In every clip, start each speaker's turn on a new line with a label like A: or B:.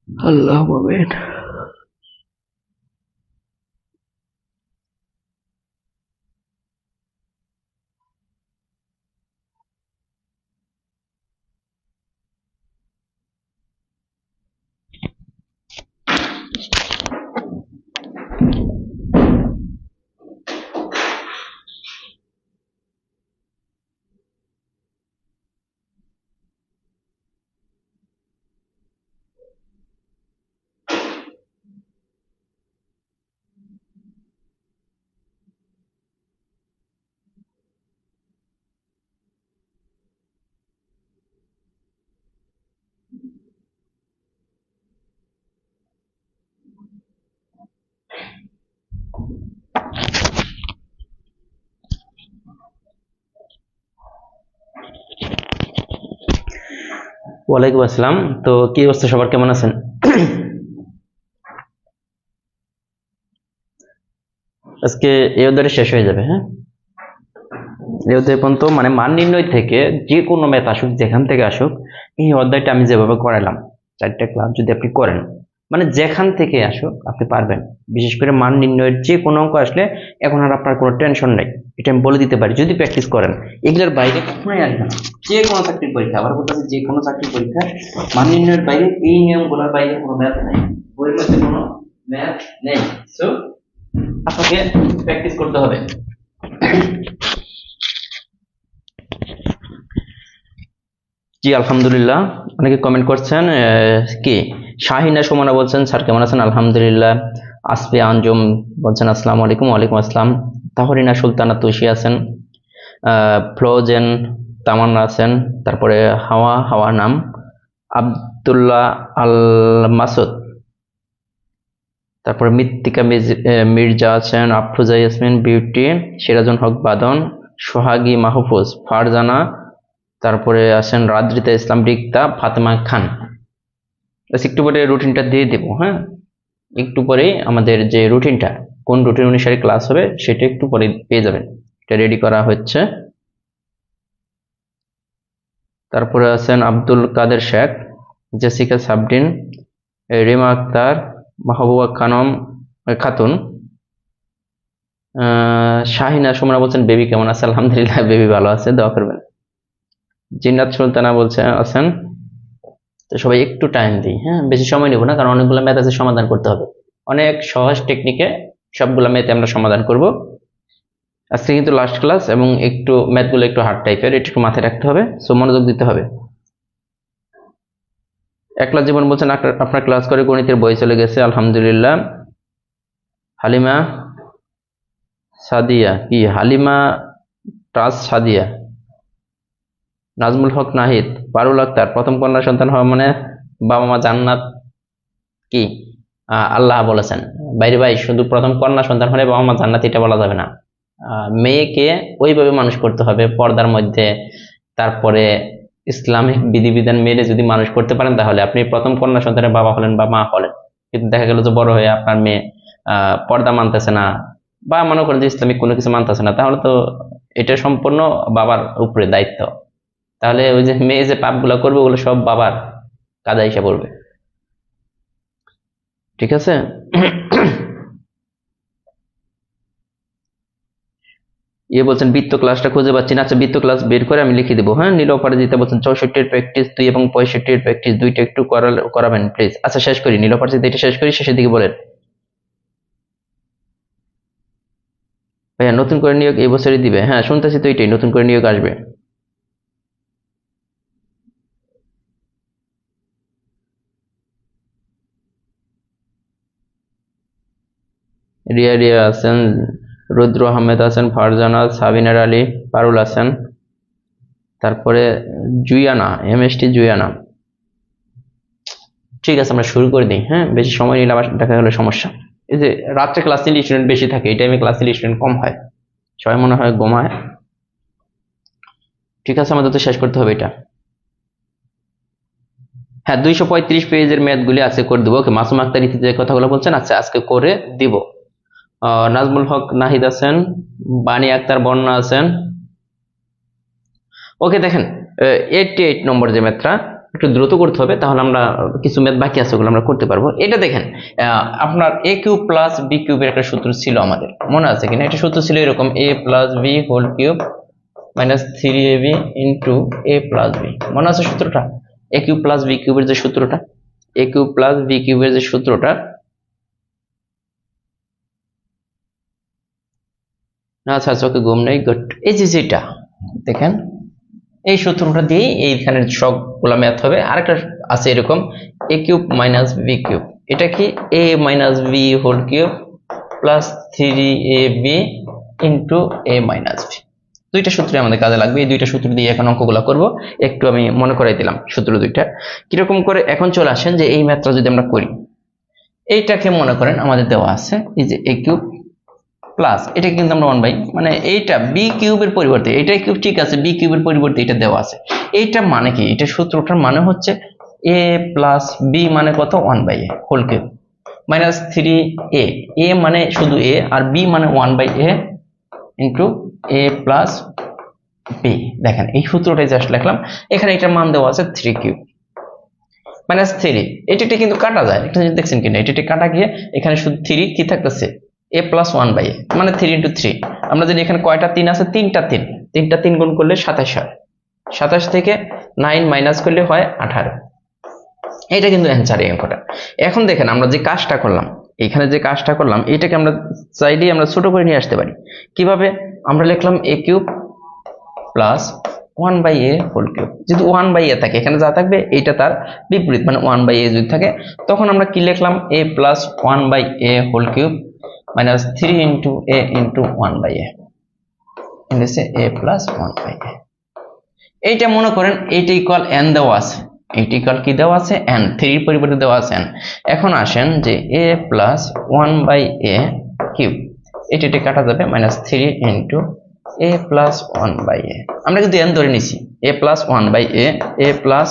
A: আল্লাহ আমিন।
B: ওয়ালাইকুম আসসালাম। তো কি অবস্থা, সবার কেমন আছেন? আজকে এই অধ্যায়টা শেষ হয়ে যাবে। হ্যাঁ, এই অধ্যায় পর্যন্ত মানে মান নির্ণয় থেকে যে কোনো ম্যাথ আসুক, যেখান থেকে আসুক, এই অধ্যায়টা আমি যেভাবে করালাম 4টা ক্লাস যদি আপনি করেন, মানে যেখান থেকে আসুক আপনি পারবেন। বিশেষ করে মান নির্ণয়ের যে কোনো অঙ্ক আসলে এখন আর আপনার কোনো টেনশন নেই, এটা আমি বলে দিতে পারি যদি প্র্যাকটিস করেন। এগুলোর বাইরে কখনোই আসবে না। যে কোনো চাকরির পরীক্ষা, আবার বলতে যে কোনো চাকরির পরীক্ষা মান নির্ণয়ের বাইরে, এই নিয়মগুলোর বাইরে কোনো ম্যাথ নেই, বইয়ের মধ্যে কোনো ম্যাথ নেই। সো আপনাকে প্র্যাকটিস করতে হবে। জি আলহামদুলিল্লাহ, অনেকে কমেন্ট করছেন। কি শাহিনা সুমনা বলছেন স্যার কেমন আছেন? আলহামদুলিল্লাহ। আসফিয়া আঞ্জুম বলছেন আসসালামু আলাইকুম। ওয়ালাইকুম আসসালাম। তাহরিনা সুলতানা তুষি আছেন, ফ্লোজেন তামান্না আছেন, তারপরে হাওয়া হাওয়া নাম, আব্দুল্লাহ আল মাসুদ, তারপরে মৃত্তিকা মির্জা আছেন, আফরোজা ইয়াসমিন বিউটি, সিরাজুল হক বাদন, সোহাগী মাহফুজ, ফারজানা, তারপরে আছেন রাদ্রিতা ইসলাম রিক্তা, ফাতেমা খান। একটু পরে রুটিনটা দিয়ে দেবো। হ্যাঁ, একটু পরেই আমাদের যে রুটিনটা, কোন রুটিন অনুসারে ক্লাস হবে সেটা একটু পরে পেয়ে যাবেন, এটা রেডি করা হচ্ছে। তারপরে আছেন আব্দুল কাদের শেখ, জেসিকা সাবডিন, রিমা আক্তার, মাহবুবা খাতুন, শাহিনা সুমনা বলছেন বেবি কেমন আছে? আলহামদুলিল্লাহ, বেবি ভালো আছে, দোয়া করবেন। জিন্নাত সুলতানা বলছেন আছেন। তো সবাই একটু টাইম দিই। হ্যাঁ, বেশি সময় নেব না, কারণ অনেকগুলো ম্যাথ আছে সমাধান করতে হবে। অনেক সহজ টেকনিকে সবগুলো ম্যাথ আমরা সমাধান করব। আজকে কিন্তু লাস্ট ক্লাস, এবং একটু ম্যাথগুলো একটু হার্ড টাইপের, এটা একটু মাথায় রাখতে হবে, সো মনোযোগ দিতে হবে। একলা জীবন বলছেন আপনার ক্লাস করে গণিতের বই চলে গেছে, আলহামদুলিল্লাহ। হালিমা সাদিয়া, কি হালিমা টাস সাদিয়া, নাজমুল হক নাহিদ, পারুল আক্তার, প্রথম কন্যা সন্তান হওয়া মানে বাবা মা জান্নাত, কি আল্লাহ বলেছেন। বাইরে ভাই, শুধু প্রথম কন্যা সন্তান হলে বাবা মা জান্নাত এটা বলা যাবে না। মেয়েকে ওইভাবে মানুষ করতে হবে পর্দার মধ্যে, তারপরে ইসলামিক বিধিবিধান মেনে যদি মানুষ করতে পারেন, তাহলে আপনি প্রথম কন্যা সন্তানের বাবা হলেন বা মা হলেন। কিন্তু দেখা গেল যে বড় হয়ে আপনার মেয়ে পর্দা মানতেছে না, বা মনে করেন যে ইসলামিক কোনো কিছু মানতেছে না, তাহলে তো এটা সম্পূর্ণ বাবার উপরে দায়িত্ব। তাহলে ওই যে মেয়ে যে পাপগুলো করবে ওগুলো সব বাবার কাজা হিসেবে পড়বে। ঠিক আছে। বলছেন বৃত্ত ক্লাসটা খুঁজে পাচ্ছি না। আচ্ছা, বৃত্ত ক্লাস বের করে আমি লিখে দেবো। হ্যাঁ, নীল অপরাজিতা বলছেন 64-এর প্র্যাকটিস 2 এবং 65-এর প্র্যাকটিস 2টা একটু করাবেন প্লিজ। আচ্ছা, শেষ করি নীল অপরাজিতা, এটা শেষ করি, শেষের দিকে বলেন। ভাইয়া নতুন করে নিয়োগ এই বছরই দিবে? হ্যাঁ শুনতেছি তো, এটাই নতুন করে নিয়োগ আসবে। রিয়া রিয়া আছেন, রুদ্র আহমেদ আছেন, ফারজানা, সাবিনার আলী, পারুল আছেন, তারপরে জুয়ানা, এমএসটি জুয়ানা। ঠিক আছে, আমরা শুরু করে দিই। হ্যাঁ, বেশি সময় নিলে আবার দেখা গেলো সমস্যা। এই যে রাত্রে ক্লাস নিলে স্টুডেন্ট বেশি থাকে, এই টাইমে ক্লাস নিলে স্টুডেন্ট কম হয়, সবাই মনে হয় ঘুমায়। ঠিক আছে, আমাদের তো শেষ করতে হবে এটা। হ্যাঁ, 235 পেজের ম্যাথগুলি আজকে করে দেবো। ওকে, মাসুম আক্তার ইতি যে কথাগুলো বলছেন, আচ্ছা আজকে করে দিব। নাজমুল হক নাহিদ আছেন, বানি আক্তার বন্যা আছেন। ওকে, দেখেন 88 নম্বর যে ম্যাথটা, একটু দ্রুত করতে হবে, তাহলে আমরা কিছু ম্যাথ বাকি আছে ওগুলো আমরা করতে পারবো। এটা দেখেন আপনার a কিউব প্লাস b কিউবের একটা সূত্র ছিল আমাদের, মনে আছে কিনা? একটা সূত্র ছিল এরকম, a plus b whole cube minus 3ab into a plus b। মনে আছে সূত্রটা? a কিউব প্লাস b কিউবের যে সূত্রটা, a কিউব প্লাস b কিউবের যে সূত্রটা, আচ্ছা আচ্ছা ওকে, ঘুম নেই, গুড। এই যে যেটা দেখেন, এই সূত্রটা দিয়ে এইখানে সবগুলো ম্যাথ হবে। আরেকটা আছে এরকম, a cube minus b cube, এটা কি a minus b whole cube plus 3ab into a minus b। দুইটা সূত্রে আমাদের কাজে লাগবে, এই দুইটা সূত্র দিয়ে এখন অঙ্কগুলো করব। একটু আমি মনে করাই দিলাম সূত্র দুইটা কিরকম করে। এখন চলে আসেন যে এই ম্যাথটা যদি আমরা করি, এইটাকে মনে করেন আমাদের দেওয়া আছে এই যে a কিউব প্লাস, এটা কিন্তু আমরা 1 বাই, মানে এইটা b কিউবের পরিবর্তে, এটা কিউব ঠিক আছে, b কিউবের পরিবর্তে এটা দেওয়া আছে। এইটা মানে কি? এটা সূত্রটার মানে হচ্ছে a প্লাস b মানে কত? 1 by a whole cube minus 3a, a মানে শুধু a আর b মানে 1 by a into a plus b। দেখেন এই সূত্রটাই জাস্ট লিখলাম, এখানে এটার মান দেওয়া আছে 3 কিউব মাইনাস 3, এটা কিন্তু কাটা যায়, এটা দেখছেন কিনা? এটা কাটা গিয়ে এখানে শুধু 3 কি থাকতেছে? a প্লাস 1 বাই a, মানে 3 ইন্টু 3। আমরা জানি এখানে কয়টা 3 আছে? তিনটা 3 গুণ করলে 27 হয়, 27 থেকে 9 মাইনাস করলে হয় 18। এটা কিন্তু অ্যান্সার এই অঙ্কটা। এখন দেখেন আমরা যে কাজটা করলাম, এখানে যে কাজটা করলাম, এটাকে আমরা চাইলেই আমরা ছোট করে নিয়ে আসতে পারি। কিভাবে? আমরা লিখলাম a cube plus 1 by a whole cube. যদি 1 বাই a থাকে, এখানে যা থাকবে এটা তার বিপরীত, মানে 1 বাই a যদি থাকে, তখন আমরা কি লিখলাম? a plus 1 by a whole cube minus 3 into a into 1 by a into a plus 1 by a। এইটা মনে করেন এইটা ইকুয়াল n দেওয়া আছে, এইটা ইকুয়াল কি দেওয়া আছে? n, 3 পরিবর্তে দেওয়া আছে n। এখন আসেন যে a plus 1 by a cube, এটা কাটা যাবে, minus 3 into a plus 1 by a। আমরা কিন্তু n ধরে নিছি, a plus 1 by a plus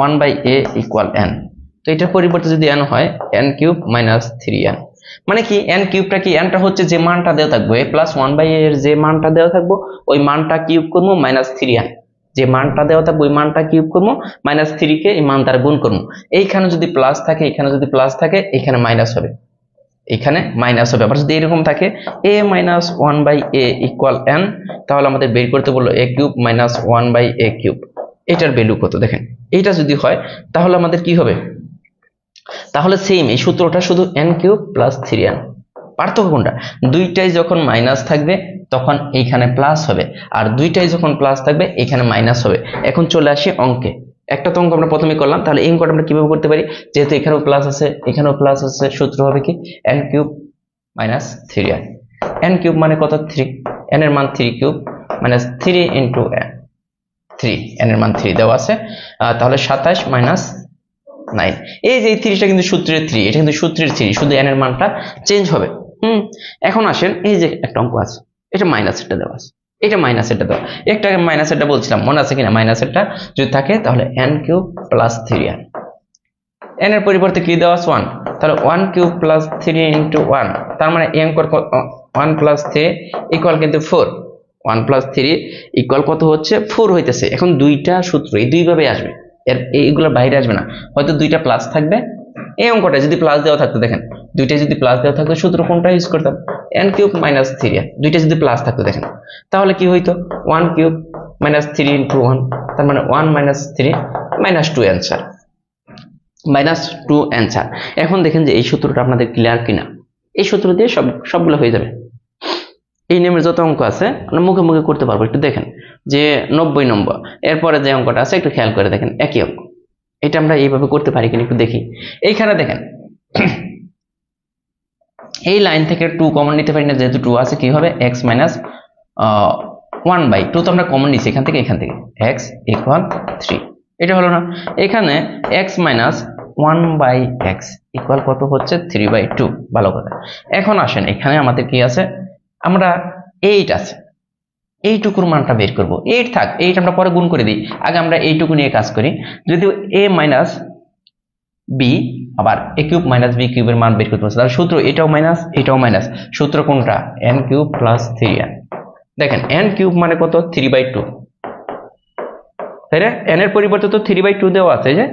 B: 1 by a equal n। তো এটার পরিবর্তে যদি n হয় n কিউব মাইনাস 3n, মানে কি n কিউবটা কি? nটা হচ্ছে যে মানটা দেওয়া থাকবে a প্লাস 1 বাই a এর যে মানটা দেওয়া থাকবো ওই মানটা কিউব করবো মাইনাস 3n, যে মানটা দেওয়া থাকবে ওই মানটা কিউব করবো মাইনাস 3 কে এই মান দ্বারা গুণ করবো। এইখানে যদি প্লাস থাকে, এখানে যদি প্লাস থাকে, এখানে মাইনাস হবে, এখানে মাইনাস হবে। আবার যদি এরকম থাকে a minus 1 by a equal n, তাহলে আমাদের বের করতে বললো a cube minus 1 by a cube, এটার ভ্যালু কত? দেখেন এইটা যদি হয় তাহলে আমাদের কি হবে? তাহলে সেম এই সূত্রটা, শুধু n কিউব প্লাস 3n। পার্থক্য কোনটা? দুইটাই যখন মাইনাস থাকবে তখন এইখানে প্লাস হবে, আর দুইটাই যখন প্লাস থাকবে এখানে মাইনাস হবে। এখন চলে আসি অঙ্কে। একটা তো অঙ্ক আমরা প্রথমে করলাম, তাহলে এই অঙ্কটা আমরা কিভাবে করতে পারি? যেহেতু এখানেও প্লাস আছে এখানেও প্লাস আছে, সূত্র হবে কি? n cube minus 3n। n cube মানে কত? 3, n এর মান 3 cube minus 3 into n, 3, n এর মান 3 দেওয়া আছে, তাহলে 27 মাইনাস 9। এই যে 3টা কিন্তু সূত্রের 3, এটা কিন্তু সূত্রের 3, শুধু n এর মানটা চেঞ্জ হবে। এখন আসেন এই যে একটা অঙ্ক আছে, এটা মাইনাসেরটা দেওয়া আছে, এটা মাইনাসেরটা দেওয়া, একটা মাইনাসেরটা বলছিলাম, মনে আছে কিনা? মাইনাসেরটা যদি থাকে তাহলে n cube plus 3n, n এর পরিবর্তে কি দেওয়া আছে? 1, তাহলে 1 কিউব প্লাস 3 ইন্টু 1, তার মানে n 1 প্লাস 3 ইকুয়াল কিন্তু 4, 1 প্লাস 3 ইকুয়াল কত হচ্ছে? 4 হইতেছে। এখন দুইটা সূত্র এই দুইভাবে আসবে, এর এইগুলো বাইরে আসবে না, হয়তো দুইটা প্লাস থাকবে। এই অঙ্কটা যদি প্লাস দেওয়া থাকতো, দেখেন দুইটা যদি প্লাস দেওয়া থাকতো সূত্র কোনটা ইউজ করতাম? n cube minus 3n। দুইটা যদি প্লাস থাকতো দেখেন, তাহলে কি হইতো? 1 কিউব মাইনাস 3 ইন্টু 1, তার মানে 1 minus 3 minus 2 answer, minus 2 answer. এখন দেখেন যে এই সূত্রটা আপনাদের ক্লিয়ার কিনা? এই সূত্র দিয়ে সবগুলো হয়ে যাবে। এই নিয়মের যত অঙ্ক আছে আমরা মুখে মুখে করতে পারবো। একটু দেখেন যে 90 নম্বর, এরপরে যে অঙ্কটা আছে একটু খেয়াল করে দেখেন, একই অঙ্ক। এটা আমরা এইভাবে করতে পারি কিনা একটু দেখি। এইখানে দেখেন এই লাইন থেকে 2 কমন নিতে পারি না, যেহেতু 2 আছে, কি হবে? x মাইনাস 1 বাই 2 তো আমরা কমন নিচ্ছি এখান থেকে x ইকুয়াল 3, এটা হলো না? এখানে x minus 1 by x equal কত হচ্ছে? 3 বাই 2। ভালো কথা। এখন আসেন এখানে আমাদের কি আছে? আমরা 8 আছে, এইটুকুর মানটা বের করবো। 8 থাক, 8 আমরা পরে গুণ করে দিই, আগে আমরা এইটুকু নিয়ে কাজ করি। যদি a মাইনাস b, আবার a কিউব মাইনাস b কিউবের মান বের করতে পারছি, তাহলে সূত্র এটাও মাইনাস এটাও মাইনাস, সূত্র কোনটা? n cube plus 3n। দেখেন n কিউব মানে কত? 3 বাই 2, তাই না? n এর পরিবর্তে তো 3/2 দেওয়া আছে, যে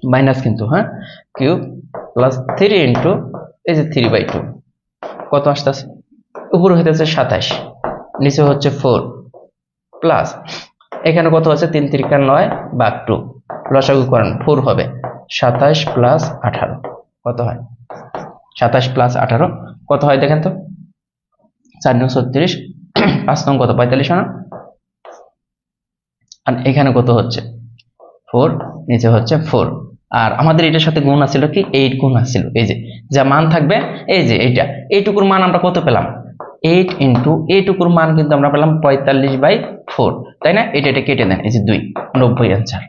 B: মাইনাস কিন্তু, হ্যাঁ, কিউব প্লাস 3 ইন্টু এই যে 3/2 কত আসতেছে, উপরে হইতেছে 27, নিচে হচ্ছে 4 প্লাস এখানে কত আছে 3 3 9 ভাগ 2, লসাগু করেন 4 হবে, 27 প্লাস 18 কত হয়, 27 প্লাস 18 কত হয় দেখেন তো, 4 9 36, 5 নং কত 45 না, আর এখানে কত হচ্ছে 4, নিচে হচ্ছে 4, আর আমাদের এটার সাথে গুণ আছিল কি 8 গুণ আছিল, এই যে যা মান থাকবে এই যে এইটুকুর মান আমরা কত পেলাম, 8 ইন্টু এইটুকুর মান কিন্তু আমরা পেলাম 45/4, তাই না? এটা কেটে দেন, এই যে 2, 90 অ্যান্সার,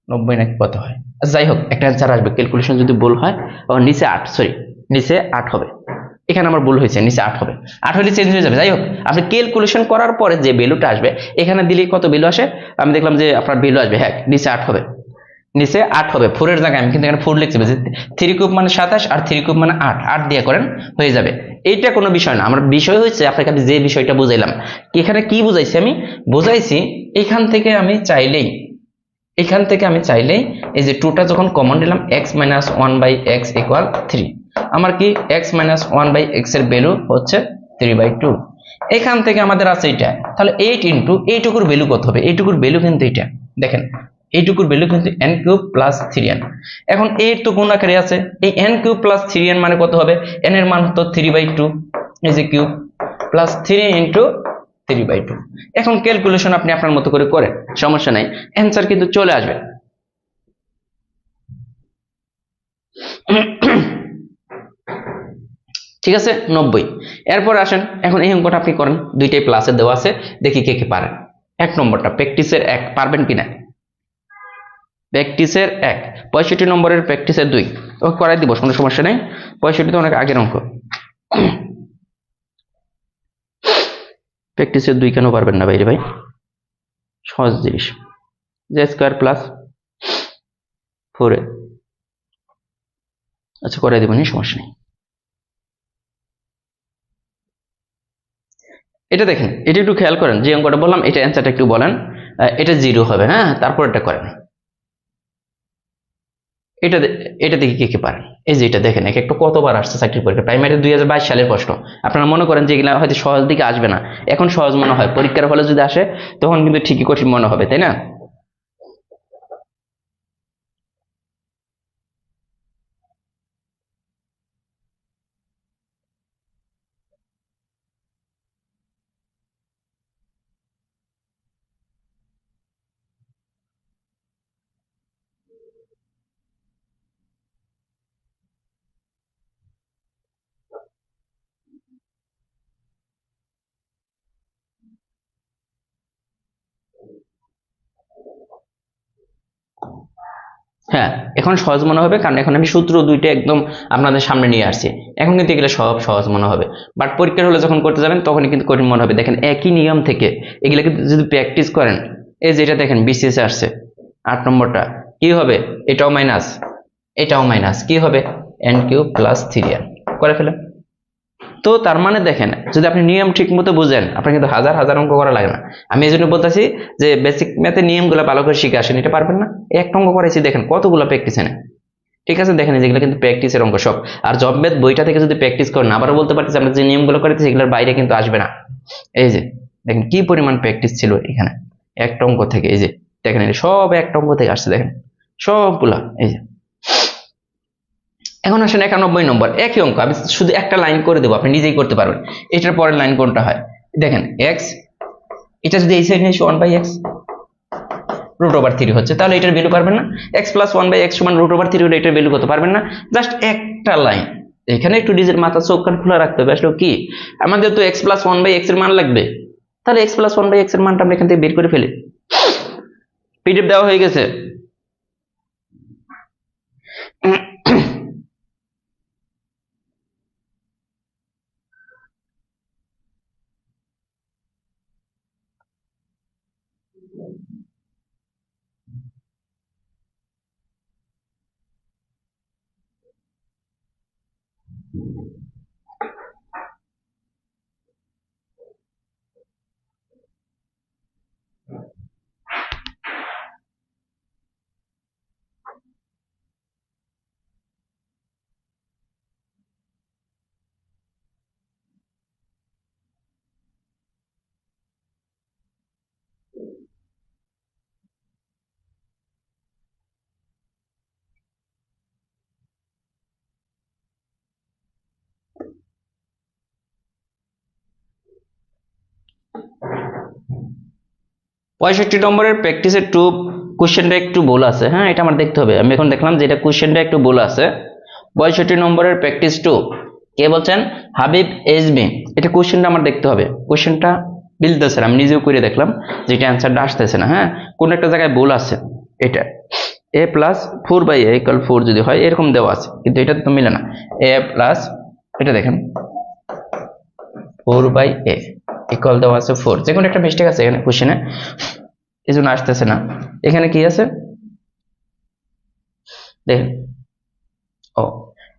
B: 90 নাকি কত হয়, যাই হোক একটা অ্যান্সার আসবে, ক্যালকুলেশন যদি ভুল হয়, নিচে 8, সরি নিচে 8 হবে, এখানে আমার ভুল হয়েছে, নিচে 8 হবে, 8 হলে চেঞ্জ হয়ে যাবে, যাই হোক আপনি ক্যালকুলেশন করার পরে যে ভ্যালুটা আসবে এখানে দিলে কত ভ্যালু আসে, আমি দেখলাম যে আপনার ভ্যালু আসবে, হ্যাঁ নিচে 8 হবে, নিচে 8 হবে, 4 এর জায়গায় আমি কিন্তু এখানে 4 লিখছি, 3 কিউব মানে 27 আর 3 কিউব মানে 8, 8 দিয়ে করেন হয়ে যাবে, এইটা কোনো বিষয় না, আমার বিষয় হচ্ছে আপনাকে আমি যে বিষয়টা বুঝাইলাম, এখানে কি বুঝাইছি, আমি বুঝাইছি এখান থেকে আমি চাইলেই এই যে 2টা যখন কমন নিলাম, x মাইনাস 1/x ইকুয়াল 3, আমার কি x মাইনাস 1/x এর ভ্যালু হচ্ছে 3/2, এখান থেকে আমাদের আছে এটা, তাহলে 8 ইন্টু এইটুকুর ভ্যালু কত হবে, এইটুকুর ভ্যালু কিন্তু এটা দেখেন, এইটুকুর ভ্যালু কিন্তু n কিউব প্লাস 3n, এখন 8 তো গুণ আকারে আছে, এই n কিউব প্লাস 3n মানে কত হবে, n এর মান হতো 3/2, এই যে কিউব প্লাস 3 ইন্টু 3/2, এখন ক্যালকুলেশন আপনি আপনার মতো করে করেন, সমস্যা নাই, অ্যান্সার কিন্তু চলে আসবে। ঠিক আছে 90, এরপর আসেন এখন এই অঙ্কটা আপনি করেন, দুইটাই প্লাসে দেওয়া আছে, দেখি কে কে পারেন। 1 নম্বরটা প্র্যাকটিসের 1, পারবেন কিনা, প্র্যাকটিসের 1, 65 নম্বরের প্র্যাকটিসের 2, ওকে করাই দিব, কোনো সমস্যা নেই, 65 তো অনেক আগের অঙ্ক, প্র্যাকটিসের 2 কেন পারবেন না ভাই, সহজ জিনিস, জে স্কোয়ার প্লাস 4a, আচ্ছা করাই দিব, সমস্যা নেই। এটা দেখেন, এটা একটু খেয়াল করেন, যে অঙ্কটা বললাম এটা অ্যান্সারটা একটু বলেন, এটা 0 হবে, হ্যাঁ তারপর এটা করেন, এটা এটা দেখি কে কে পারেন, এই যে এটা দেখেন, একটু কতবার আসছে চাকরির পরীক্ষা, প্রাইমারি 2022 সালের প্রশ্ন, আপনারা মনে করেন যে এগুলা হয়তো সহজ দিকে আসবে না, এখন সহজ মনে হয়, পরীক্ষার হলে যদি আসে তখন কিন্তু ঠিকই কঠিন মনে হবে, তাই না? হ্যাঁ এখন সহজ মনে হবে, কারণ এখন আমি সূত্র দুইটা একদম আপনাদের সামনে নিয়ে আসছি, এখন কিন্তু এগুলো সব সহজ মনে হবে, বাট পরীক্ষার হলে যখন করতে যাবেন তখনই কিন্তু কঠিন মনে হবে। দেখেন একই নিয়ম থেকে এগুলো কিন্তু যদি প্র্যাকটিস করেন, এই যেটা দেখেন বিসিএস আসছে 8 নম্বরটা কি হবে, এটাও মাইনাস, এটাও মাইনাস, কি হবে n কিউব প্লাস 3n, করে ফেলেন। তো তার মানে দেখেন, যদি আপনি নিয়ম ঠিক মতো বুঝেন, আপনার কিন্তু হাজার হাজার অঙ্ক করা লাগে না। আমি এই জন্য বলতেছি যে বেসিক ম্যাথের নিয়মগুলো ভালো করে শিখে আসেন, এটা পারবেন না, একটা অঙ্ক করাইছি দেখেন কতগুলো প্র্যাকটিস এনে, ঠিক আছে দেখেন যেগুলো কিন্তু প্র্যাকটিসের অঙ্ক সব, আর জব ম্যাথ বইটা থেকে যদি প্র্যাকটিস করেন, আবারও বলতে পারতেছি আমরা যে নিয়মগুলো করেছি সেগুলোর বাইরে কিন্তু আসবে না। এই যে দেখেন কি পরিমাণ প্র্যাকটিস ছিল এখানে, একটা অঙ্ক থেকে, এই যে দেখেন সব একটা অঙ্ক থেকে আসছে, দেখেন সবগুলা, এই যে। এখন আসেন 91 নম্বর, একই অঙ্ক, আমি শুধু একটা লাইন করে দেবো, আপনি নিজেই করতে পারবেন, এটার পরের লাইন কোনটা হয় দেখেন, এক্স, এটা যদি এই সাইড নিয়ে 1/x √3 হচ্ছে, তাহলে এটার ভ্যালু পারবেন না, এক্স প্লাস 1/x সমান √3 হলে এটার ভ্যালু কত পারবেন না, জাস্ট একটা লাইন, এখানে একটু নিজের মাথা চোখ কান খোলা রাখতে হবে, আসলে কি আমাদের তো এক্স প্লাস 1/x এর মান লাগবে, তাহলে এক্স প্লাস 1/x এর মানটা আমরা এখান থেকে বের করে ফেলি, পিডিএফ দেওয়া হয়ে গেছে। 65 নম্বরের প্র্যাকটিসের 2 কোশ্চেনটা একটু ভুল আছে। হ্যাঁ, এটা আমার দেখতে হবে। আমি এখন দেখলাম যে এটা কোশ্চেনটা একটু ভুল আছে। 62 নম্বরের প্র্যাকটিস 2 কে বলছেন? হাবিব এসবি। এটা কোশ্চেনটা আমার দেখতে হবে। কোশ্চেনটা মিলতেছে না, আমি নিজেও করে দেখলাম যে এটা অ্যান্সারটা আসতেছে না। হ্যাঁ, কোন একটা জায়গায় ভুল আছে। এটা a প্লাস 4/a = 4 যদি হয় এরকম দেওয়া আছে, কিন্তু এটা তো মিলে না। a প্লাস, এটা দেখেন 4/a ইকুয়াল দেওয়া আছে 4, যে কোনো একটা মিস্টেক আছে এখানে কোশ্চেনে, এই জন্য আসতেছে না। এখানে কি আছে দেখেন, ও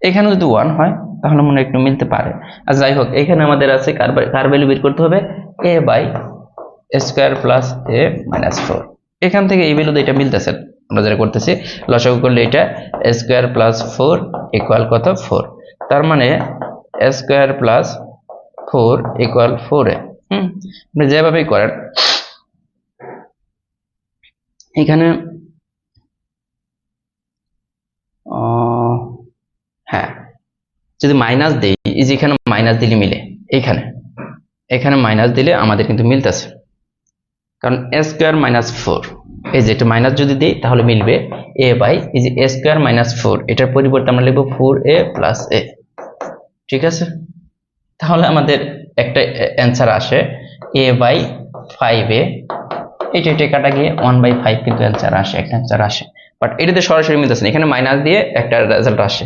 B: এখানে যদি 1 হয় তাহলে মনে হয় একটু মিলতে পারে। আর যাই হোক, এখানে আমাদের আছে কার ভ্যালু বের করতে হবে, a/² + a-4। এখান থেকে এই ভ্যালু এটা মিলতেছে, আমরা যেটা করতেছি লসাগু করলে এটা a² + 4 ইকুয়াল কত 4। তার মানে a² + 4 ইকুয়াল 4a। আপনি যেভাবেই করেন এখানে, হ্যাঁ যদি মাইনাস দেই, এই যে এখানে মাইনাস দিলে মিলে, এখানে মাইনাস দিলে আমাদের কিন্তু মিলতেছে, কারণ a² - 4, এই যে এটা মাইনাস যদি দিই তাহলে মিলবে এই যে a² - 4, এটার পরিবর্তে আমরা লিখবো 4a + a। ঠিক আছে, তাহলে আমাদের একটা অ্যান্সার আসে a/5a। এটা কাটা গিয়ে 1/5 কিন্তু অ্যান্সার আসে, একটা অ্যান্সার আসে। বাট এটাতে সরাসরি মিলতেছে না, এখানে মাইনাস দিয়ে একটা রেজাল্ট আসে।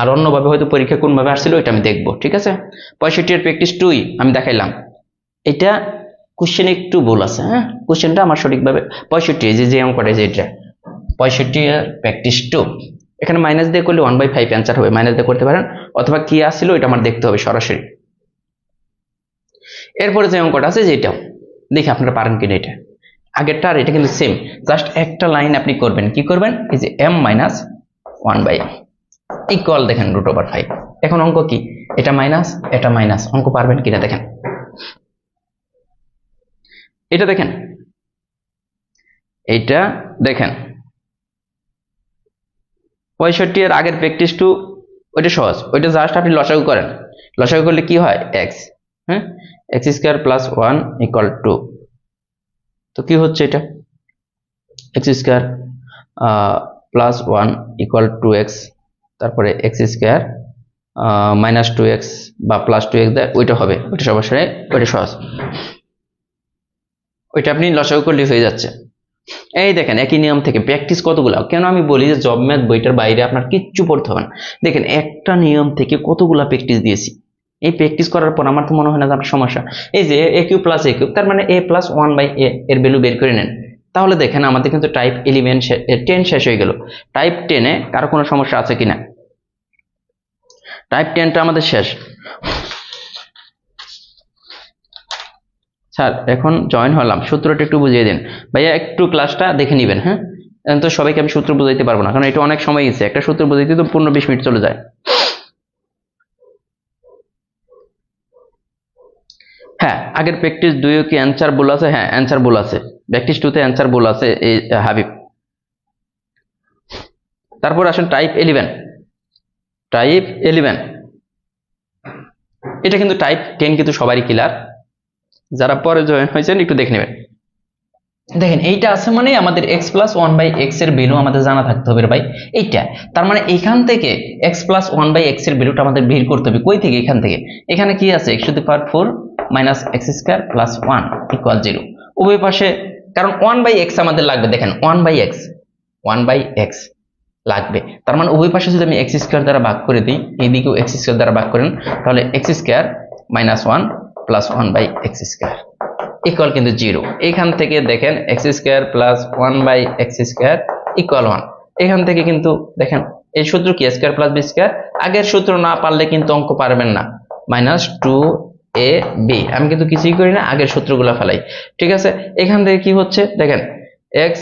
B: আর অন্যভাবে হয়তো পরীক্ষা কোনভাবে আসছিল এটা আমি দেখবো। ঠিক আছে, 65 এর প্র্যাকটিস 2 আমি দেখাইলাম। এটা কোশ্চেন একটু ভুল আছে। হ্যাঁ, কোশ্চেনটা আমার সঠিকভাবে 65, যে অঙ্কটা যে এটা 65 এর প্র্যাকটিস 2, এখানে মাইনাস দিয়ে করলে 1/5 অ্যান্সার হবে। মাইনাস দিয়ে করতে পারেন, অথবা কি আসছিল এটা আমার দেখতে হবে সরাসরি। এরপরে যে অঙ্কটা আছে যেটা দেখি আপনারা পারেন কিনা। এটা আগেরটা আর এটা কিন্তু সেম, জাস্ট একটা লাইন আপনি করবেন। কি করবেন, এই যে m - 1/m ইকুয়াল দেখেন √5। এখন অঙ্ক কি, এটা মাইনাস এটা মাইনাস, অঙ্ক পারবেন কিনা দেখেন। এটা দেখেন, এইটা দেখেন 65 এর আগের প্র্যাকটিস 2 ওইটা সহজ, ওইটা জাস্ট আপনি লসাগু করেন। লসাগু করলে কি হয়, x, হ্যাঁ x² + 1 = 2। তো কি হচ্ছে এটা, x² + 1 = 2x, তারপরে x² -2x বা +2x দেয়, ওইটা হবে, ওইটা সরাসরি, ওইটা সহজ, ওইটা আপনি লসাগু করলে হয়ে যাচ্ছে। এই দেখেন একই নিয়ম থেকে প্র্যাকটিস কতগুলো। কেন আমি বলি যে জব ম্যাথ বইটার বাইরে আপনার কিচ্ছু পড়তে হবে না। দেখেন একটা নিয়ম থেকে কতগুলা প্র্যাকটিস দিয়েছি। এই প্র্যাকটিস করার পর আমার তো মনে হয় না আপনার সমস্যা। এই যে a³ + a³ তার মানে a + 1/a এর ভ্যালু বের করে নেন। তাহলে দেখেন আমাদের কিন্তু টাইপ 10 শেষ হয়ে গেল। টাইপ 10-এ কারো কোনো সমস্যা আছে কিনা, টাইপ 10টা আমাদের শেষ। স্যার এখন জয়েন হলাম, সূত্রটা একটু বুঝিয়ে দিন। ভাইয়া একটু ক্লাসটা দেখে নেবেন। হ্যাঁ, তো সবাইকে আমি সূত্র বুঝাইতে পারবো না, কারণ এটা অনেক সময় গেছে, একটা সূত্র বুঝাইতে তো 15-20 মিনিট চলে যায়। হ্যাঁ, আগের প্র্যাকটিস 2 কি অ্যান্সার ভুল আছে? হ্যাঁ, অ্যান্সার ভুল আছে, প্র্যাকটিস 2 তে অ্যান্সার ভুল আছে এই হাবিব। তারপর আসেন টাইপ 11। টাইপ 11 এটা কিন্তু টাইপ 10 কিন্তু সবারই ক্লিয়ার, যারা পরে জয়েন হয়েছেন একটু দেখে নেবেন। দেখেন এইটা আছে মানে আমাদের x + 1/x এর ভ্যালু আমাদের জানা থাকতে হবে ভাই। এইটা তার মানে এখান থেকে x + 1/x এর ভ্যালুটা আমাদের বের করতে হবে। কই থেকে, এখান থেকে। এখানে কি আছে, x⁴ - x² + 1 = 0 উভয় পাশে, কারণ 1/x আমাদের লাগবে। দেখেন 1/x লাগবে, তার মানে উভয় পাশে যদি আমি x² দ্বারা ভাগ করে দিই, এইদিকেও x² দ্বারা ভাগ করেন, তাহলে x² - 1 + 1/x² ইকুয়াল কিন্তু 0। এখান থেকে দেখেন x² + 1/x² = 1। এখান থেকে কিন্তু দেখেন এই সূত্র কি, a² + b²। আগের সূত্র না পারলে কিন্তু অঙ্ক পারবেন না। -2ab, আমি কিন্তু কিছুই করি না, আগের সূত্রগুলো ফেলাই। ঠিক আছে, এখান থেকে কি হচ্ছে দেখেন, x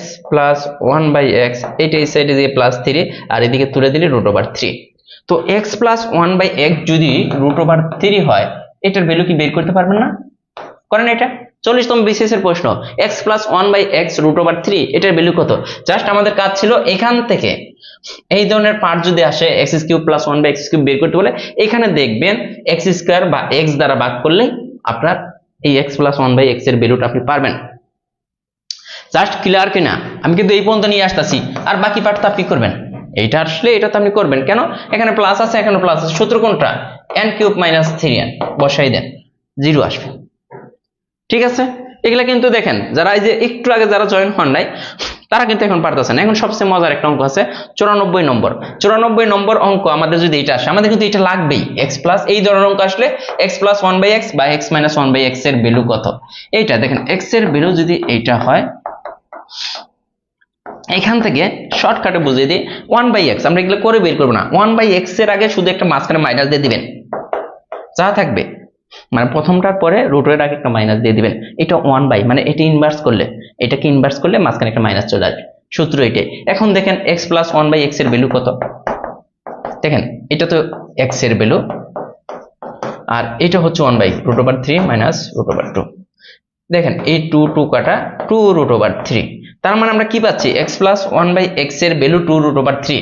B: + 1/x, এটা এই সাইডে দিয়ে +3 আর এদিকে তুলে দিলে √3। তো x + 1/x যদি √3 হয়, এটার ভ্যালু কি বের করতে পারবেন না? করেন এটা 40তম বিসিএস এর প্রশ্ন, x + 1/x √3 এটার ভ্যালু কত? জাস্ট আমাদের কাজ ছিল এখান থেকে এই ধরনের পার্ট যদি আসে x³ + 1/x³ বের করতে বলে, এখানে দেখবেন x² বা x দ্বারা ভাগ করলে আপনার এই x + 1/x এর ভ্যালুটা আপনি পারবেন। জাস্ট ক্লিয়ার কিনা? আমি কিন্তু এই পর্যন্ত নিয়ে আসতেছি, আর বাকি পার্টটা আপনি করবেন। এইটা আসলে এটা তো আপনি করবেন, কেন এখানে প্লাস আছে, এখানে প্লাস আছে, সূত্র কোনটা? n কিউব মাইনাস 3n বসাই দেন, 0 আসবে। ঠিক আছে, এগুলা কিন্তু দেখেন যারা এই যে একটু আগে যারা জয়েন হন নাই তারা কিন্তু এখন পারতেছে না। এখন সবচেয়ে মজার একটা অঙ্ক আছে 94 নম্বর। 94 নম্বর অঙ্ক আমাদের যদি এটা আসে, আমাদের কিন্তু এটা লাগবেই। x প্লাস এই ধরনের অঙ্ক আসলে x প্লাস 1/x বা x মাইনাস 1/x এর ভ্যালু কত? এইটা দেখেন, x এর ভ্যালু যদি এইটা হয়, এখান থেকে শর্টকাটে বুঝিয়ে দিই 1/x, আমরা এগুলো করে বের করবো না। 1/x এর আগে শুধু একটা মাঝখানে মাইনাস দিয়ে দিবেন, যা থাকবে মানে প্রথমটার পরে রুটের আগে একটা মাইনাস দিয়ে দিবেন। এটা 1 মানে এটা ইনভার্স করলে, এটাকে ইনভার্স করলে মাঝখানে একটা মাইনাস চলে আসবে, সূত্র এটাই। এখন দেখেন x প্লাস 1/x এর ভ্যালু কত? দেখেন এটা তো x এর ভ্যালু, আর এটা হচ্ছে 1/√3 মাইনাস √2। দেখেন এই 2 কাটা 2√3, তার মানে আমরা কি পাচ্ছি? x প্লাস 1/x এর ভ্যালু 2√3।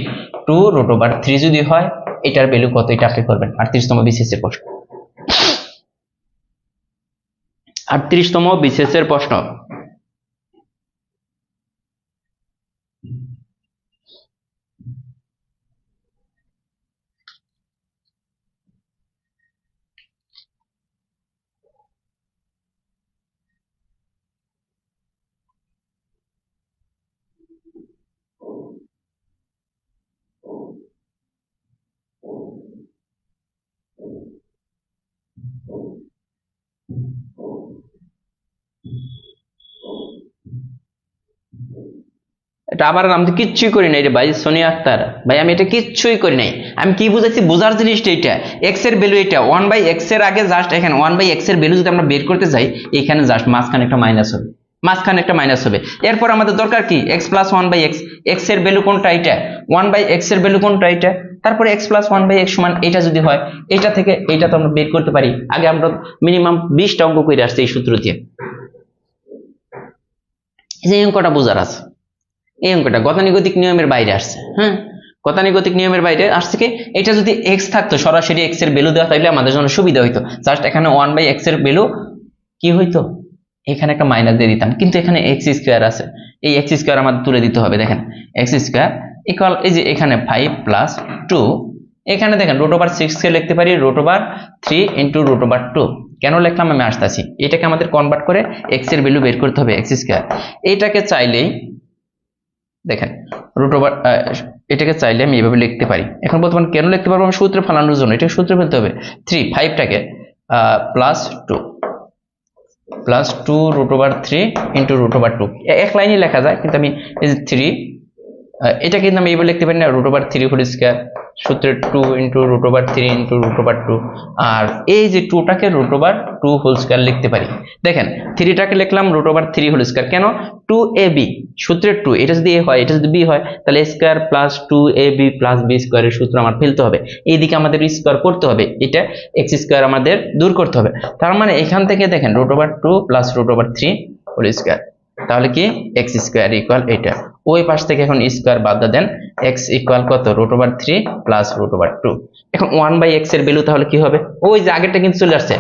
B: 2√3 যদি হয় এটার ভ্যালু কত? এটা আপনি করবেন 38তম বিসিএস এর প্রশ্ন। 38তম বিসিএস এর প্রশ্ন। এটা আবার আমি তো কিচ্ছুই করি নাই রে ভাই, সোনিয়া আক্তার ভাই, আমি এটা কিচ্ছুই করি নাই। আমি কি বুঝাইছি? বোঝার জিনিসটা এটা, x এর ভ্যালু এটা 1/x এর আগে জাস্ট এখানে 1/x এর ভ্যালু যদি আমরা বের করতে যাই, এখানে জাস্ট মাঝখানে একটা মাইনাস হবে, মাঝখানে একটা মাইনাস হবে। এরপর আমাদের দরকার কি? x প্লাস 1/x, x এর ভ্যালু কোনটা? এটা 1/x এর ভ্যালু কোনটা? এটা। তারপরে x প্লাস 1/x সমান এটা যদি হয়, এটা থেকে এটা তো আমরা বের করতে পারি। আগে আমরা মিনিমাম 20টা অঙ্ক করে আসছি এই সূত্র দিয়ে। এই অঙ্কটা বোঝার আছে, এই অঙ্কটা গতানুগতিক নিয়মের বাইরে আসছে। হ্যাঁ, গতানুগতিক নিয়মের বাইরে আসছে কি? এটা যদি x থাকতো, সরাসরি x এর ভ্যালু দেওয়া, তাহলে আমাদের জন্য সুবিধা হইতো। জাস্ট এখানে 1/x এর ভ্যালু কি হইতো? এখানে একটা মাইনাস দিয়ে দিতাম, কিন্তু এখানে x স্কয়ার আছে, এই x স্কয়ার আমাদের তুলে দিতে হবে। দেখেন x স্কয়ার ইকুয়াল, এই যে এখানে 5 প্লাস 2, এখানে দেখেন √6 কে লিখতে পারি √3 ইন্টু √2। কেন লিখলাম আমি আসতেছি, এটাকে আমাদের কনভার্ট করে x এর ভ্যালু বের করতে হবে, x স্কয়ার। এইটাকে চাইলেই দেখেন এটাকে চাইলে আমি এইভাবে লিখতে পারি। এখন বর্তমানে কেন লিখতে পারবো? আমি সূত্রে ফেলানোর জন্য, এটা সূত্রে ফেলতে হবে। 5টাকে প্লাস 2 √3 ইন্টু √2, এক লাইনে লেখা যায়, কিন্তু আমি এই যে 3, এটা কিন্তু আমি এইভাবে লিখতে পারি না, √3 হোল স্কয়ার, সূত্রের 2 ইন্টু √3 ইন্টু √2, আর এই যে 2টাকে √2 হোল স্কয়ার লিখতে পারি। দেখেন 3টাকে লিখলাম √3 হোল স্কয়ার, কেন? 2ab, সূত্রের 2, এটা যদি a হয়, এটা যদি b হয়, তাহলে a square plus 2ab plus b স্কয়ারের সূত্র আমার ফেলতে হবে। এইদিকে আমাদের স্কয়ার করতে হবে, এটা x স্কয়ার আমাদের দূর করতে হবে। তার মানে এখান থেকে দেখেন √2 প্লাস √3 হোল স্কয়ার, তাহলে কি x স্কয়ার ইকুয়াল এটা। ওই পাশ থেকে এখন স্কয়ার বাদ দেন, x ইকুয়াল কত? √3 প্লাস √2। এখন 1/x এর ভ্যালু তাহলে কি হবে? ওই যে আগেরটা কিন্তু চলে আসছে,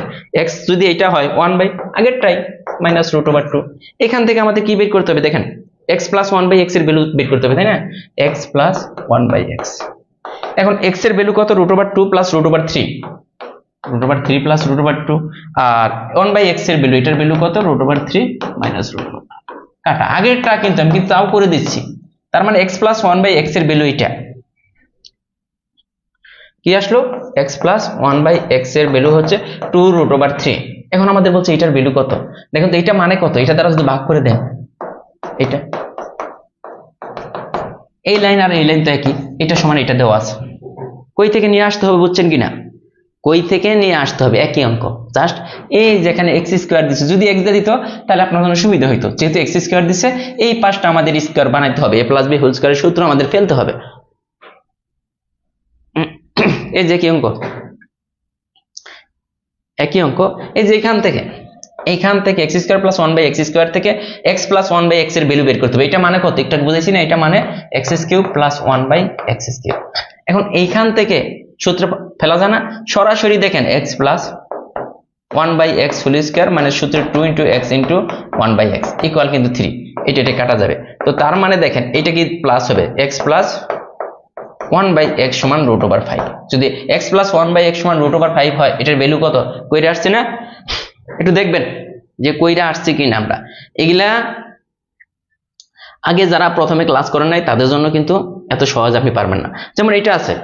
B: x যদি এটা হয় 1 আগেরটাই মাইনাস √2। এখান থেকে আমাদের কি বের করতে হবে? দেখেন x প্লাস 1/x এর ভ্যালু বের করতে হবে, তাই না? x প্লাস 1/x, এখন x এর ভ্যালু কত? √2 প্লাস √3, √3 প্লাস √2, আর 1/x এর ভ্যালু, এটার ভ্যালু কত? √3 মাইনাস √2। কাটা আগেরটা কিন্তু আমি কিন্তু তাও করে দিচ্ছি, তার মানে x প্লাস 1/x এর ভ্যালু এটা কি আসলো? x প্লাস 1/x এর ভ্যালু হচ্ছে 2√3। এখন আমাদের বলছে এটার ভ্যালু কত? দেখুন তো এটা মানে কত, এটা দ্বারা যদি ভাগ করে দেন, এটা এই লাইন আর এই লাইন তো একই, এটা সমান এটা দেওয়া আছে। কই থেকে নিয়ে আসতে হবে বুঝছেন কিনা? কই থেকে নিয়ে আসতে হবে? একই অঙ্ক, জাস্ট এই যেখানে x স্কয়ার দিছে, যদি x দিয়ে দিত তাহলে আপনার জন্য সুবিধা হইতো। যেহেতু x স্কয়ার দিছে, এই পাশটা আমাদের স্কয়ার বানাইতে হবে, a প্লাস b হোল স্কয়ারের সূত্র আমাদের ফেলতে হবে। এই যে কি অঙ্ক, একই অঙ্ক। এই যে এখান থেকে x square plus 1/x square থেকে x প্লাস 1/x এর ভ্যালু বের করতে হবে। এটা মানে কত? একটু বুঝেছি না? এটা মানে x cube plus 1/x cube. এখন এইখান থেকে সূত্র ফেলা যায় না, সরাসরি দেখেন x plus 1/x whole square মানে সূত্রের 2 into x into 1/x equal কিন্তু 3। এটা এটা কাটা যাবে। তো তার মানে দেখেন এটা কি প্লাস হবে, এক্স প্লাস 1/x সমান √5। যদি x প্লাস 1/x সমান √5 হয়, এটার ভ্যালু কত কইরা আসছে না, একটু দেখবেন যে কইরা আসছে কিনা। আমরা এগুলা আগে যারা প্রথমে ক্লাস করেন নাই তাদের জন্য কিন্তু এত সহজ আপনি পারবেন না। যেমন এটা আছে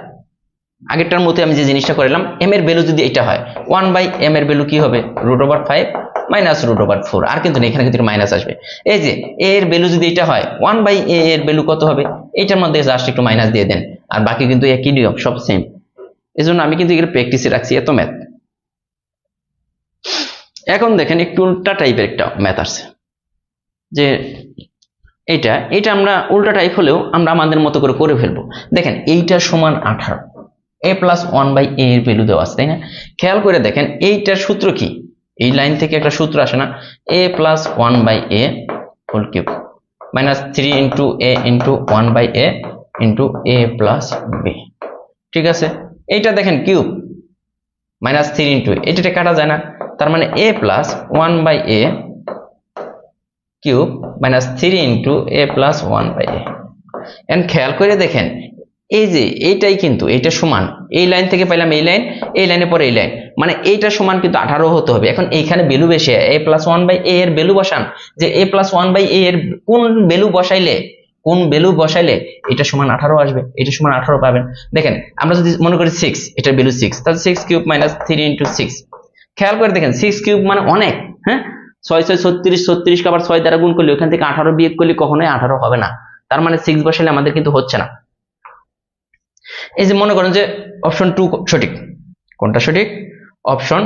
B: আগেরটার মধ্যে আমি যে জিনিসটা করলাম, m এর ভ্যালু যদি এটা হয় 1/m এর ভ্যালু কি হবে √5 মাইনাস √4, আর কিন্তু এখানে কিন্তু মাইনাস আসবে। এই যে a এর ভ্যালু যদি এটা হয় 1/a এর ভ্যালু কত হবে, এটার মধ্যে জাস্ট একটু মাইনাস দিয়ে দেন, আর বাকি কিন্তু একই নিয়ম, সব সেম। এই জন্য আমি কিন্তু এগুলো প্র্যাকটিসে রাখছি, এত ম্যাথ। এখন দেখেন একটু উল্টা টাইপের একটা ম্যাথ আসছে, যে এটা আমরা উল্টা টাইপ হলেও আমরা আমাদের মতো করে ফেলবো। দেখেন এইটা সমান 18, a প্লাস 1/a এর ভ্যালু দেওয়া আছে, তাই না? খেয়াল করে দেখেন এইটার সূত্র কি, এই লাইন থেকে একটা সূত্র আসে না, a plus 1/a whole cube minus 3 into a into 1/a into a plus b। ঠিক আছে, এইটা দেখেন কিউব মাইনাস 3 ইন্টু এটা কাটা যায় না, তার মানে a plus 1/a cube minus 3 into a plus 1/a। And খেয়াল করে দেখেন এই যে এইটাই কিন্তু এইটা সমান, এই লাইন থেকে পাইলাম এই লাইন, এই লাইনে পরে এই লাইন, মানে এইটা সমান কিন্তু 18 হতে হবে। এখন এইখানে ভ্যালু বেশি, a প্লাস 1/a এর ভ্যালু বসান, যে a প্লাস 1/a এর কোন ভ্যালু বসাইলে এটা সমান 18 আসবে, এটা সমান 18 পাবেন। দেখেন আমরা যদি মনে করি 6, এটার ভ্যালু 6, তাহলে 6 কিউব মাইনাস 3 ইন্টু 6। খেয়াল করে দেখেন 6 কিউব মানে অনেক, হ্যাঁ 6 6 36, 36 কে আবার 6 দ্বারা গুণ করলে ওখান থেকে 18 বিয়োগ করলে কখনোই 18 হবে না, তার মানে 6 বসাইলে আমাদের কিন্তু হচ্ছে না। এই যে মনে করেন যে অপশন 2 সঠিক, কোনটা সঠিক, অপশন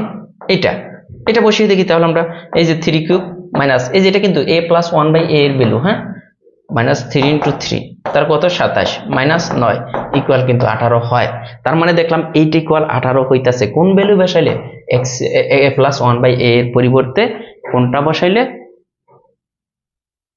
B: এটা বসিয়ে দেখি, তাহলে আমরা এই যে 3 কিউব মাইনাস এই যে এটা কিন্তু a প্লাস 1/a এর ভ্যালু, হ্যাঁ মাইনাস 3 ইন্টু 3 তার কত 27 মাইনাস 9 ইকুয়াল কিন্তু 18 হয়। তার মানে দেখলাম এইটা ইকুয়াল 18 হইতাছে কোন ভ্যালু বসাইলে, x a প্লাস 1/a এর পরিবর্তে কোনটা বসাইলে,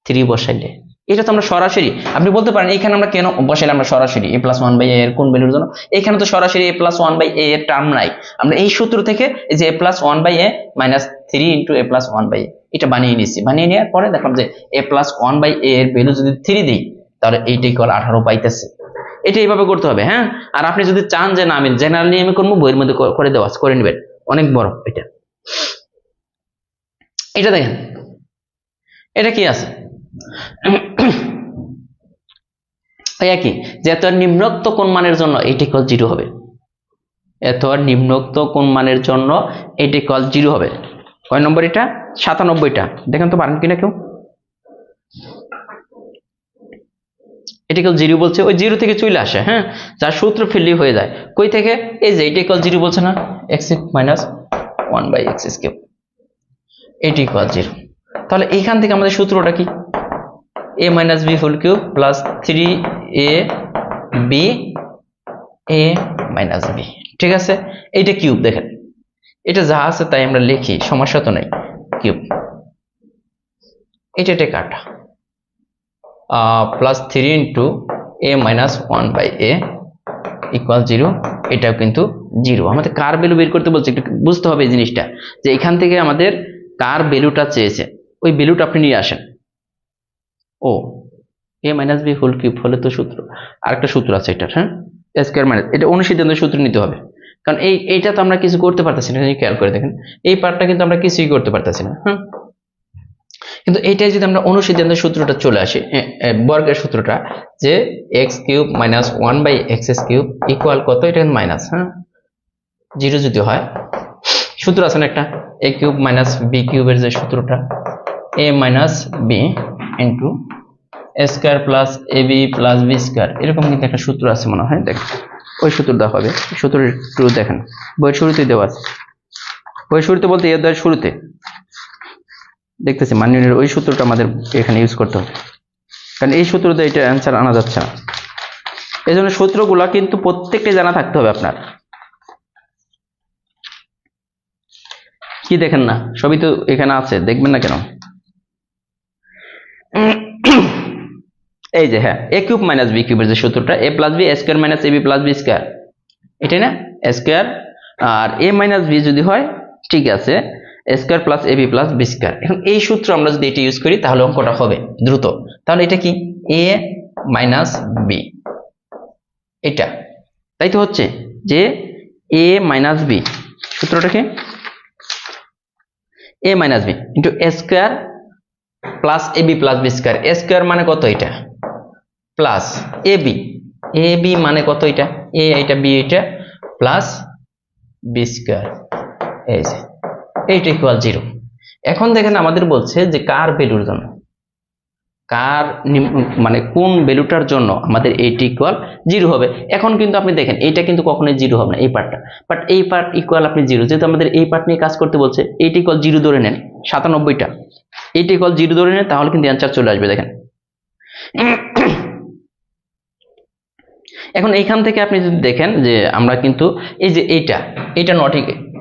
B: 3 বসাইলে। এটা তো আমরা সরাসরি, আপনি বলতে পারেন এখানে আমরা কেন বসাইলে আমরা সরাসরি a প্লাস 1/a এর কোন ভ্যালুর জন্য, এখানে তো সরাসরি a প্লাস 1/a এর টার্ম নাই, আমরা এই সূত্র থেকে এই যে a plus 1/a minus 3 into a plus 1/a এটা বানিয়ে নিচ্ছি। বানিয়ে নেওয়ার পরে দেখলাম যে a প্লাস 1/a এর ভ্যালু যদি 3 দিই তাহলে এইটা ইকুয়াল 18 পাইতেছে। এটা এইভাবে করতে হবে, হ্যাঁ। আর আপনি যদি চান যে না আমি জেনারেল নিয়মে করবো, বইয়ের মধ্যে করে দেওয়া করে নেবেন, অনেক বড় এটা দেখেন এটা কি আছে একই, যে এত নিম্নোক্ত কোন মানের জন্য এইটা ইকুয়াল 0 হবে, এত নিম্নোক্ত কোন মানের জন্য এইটা ইকুয়াল 0 হবে। কয় নম্বর এটা, 97টা। দেখেন তো পারেন কিনা কেউ, এটা ইকুয়াল 0 বলছে, ওই 0 থেকে চলে আসে, হ্যাঁ যার সূত্র ফেললি হয়ে যায়। কই থেকে, এই যে এটা ইকুয়াল 0 বলছে না, x মাইনাস 1/x কিউব, এটা ইকুয়াল 0। তাহলে এইখান থেকে আমাদের সূত্রটা কি, a minus b whole cube plus 3ab a minus b। ঠিক আছে, এইটা কিউব, দেখেন এটা যা আছে তাই আমরা লিখি, সমস্যা তো নাই, কিউব এটা কাটা plus 3 into a minus 1/a equal 0, এটাও কিন্তু 0। আমাদের কার ভ্যালু বের করতে বলছে, একটু বুঝতে হবে এই জিনিসটা, যে এখান থেকে আমাদের কার ভ্যালুটা চেয়েছে, ওই ভ্যালুটা আপনি নিয়ে আসেন। ও a minus b whole cube হলে তো সূত্র, আরেকটা সূত্র আছে এটা, হ্যাঁ a স্কয়ার মাইনাস, এটা অনুসিদ্ধান্তের সূত্র নিতে হবে, কারণ এইটা তো আমরা কিছু করতে পারতেছি না। খেয়াল করে দেখেন এই পার্টটা কিন্তু আমরা কিছুই করতে পারতেছি না, হ্যাঁ। কিন্তু এইটাই যদি আমরা অনুসিদ্ধান্তের সূত্রটা চলে আসে, বর্গের সূত্রটা, যে x cube minus 1/x cube equal কত, এটা মাইনাস, হ্যাঁ 0 যদি হয়, সূত্র আছে না একটা, a কিউব মাইনাস b কিউবের যে সূত্রটা, a minus b into a square plus ab plus b square, এরকম কিন্তু একটা সূত্র আছে মনে হয়, দেখেন ওই সূত্রটা হবে। সূত্র একটু দেখেন, বইয়ের শুরুতে দেওয়া আছে, বইয়ের শুরুতে বলতে এর দ্বারা শুরুতে দেখতেছি মাননীয়, ওই সূত্রটা আমাদের এখানে ইউজ করতে হবে, কারণ এই সূত্র দিয়ে এটা অ্যান্সার আনা যাচ্ছে না। এই জন্য সূত্রগুলা কিন্তু প্রত্যেকটা জানা থাকতে হবে আপনার। কি দেখেন না, সবই তো এখানে আছে, দেখবেন না কেন। এই যে হ্যাঁ, a কিউব মাইনাস b কিউবের যে সূত্রটা, a plus b square minus ab plus b square, এটাই না স্কয়ার, আর a মাইনাস b যদি হয় ঠিক আছে, square plus AB plus B square. এখন এই সূত্র আমরা যদি এটা ইউজ করি তাহলে অঙ্কটা হবে দ্রুত। তাহলে এটা কি এ মাইনাস বি, এটা তাই তো হচ্ছে যে এ মাইনাস বি, সূত্রটা কি A minus B into A square plus AB plus B square. A square মানে কত এটা, প্লাস এবি, এ বি মানে কত এটা, এ এটা বি এটা, প্লাস বি স্কোয়ার, এই যে এইটা ইকুয়াল 0। এখন দেখেন আমাদের বলছে যে কার ভ্যালুর জন্য, কার মানে কোন ভ্যালুটার জন্য আমাদের এইটা ইকুয়াল 0 হবে। এখন কিন্তু আপনি দেখেন এইটা কিন্তু কখনোই 0 হবে না এই পার্টটা, বাট এই পার্ট ইকুয়াল আপনি 0, যেহেতু আমাদের এই পার্ট নিয়ে কাজ করতে বলছে। এইটা ইকুয়াল 0 ধরে নেন, 97টা, এইটা ইকুয়াল 0 ধরে নেন, তাহলে কিন্তু অ্যান্সার চলে আসবে। দেখেন এখন এইখান থেকে আপনি যদি দেখেন যে আমরা কিন্তু এই যে এইটা নট,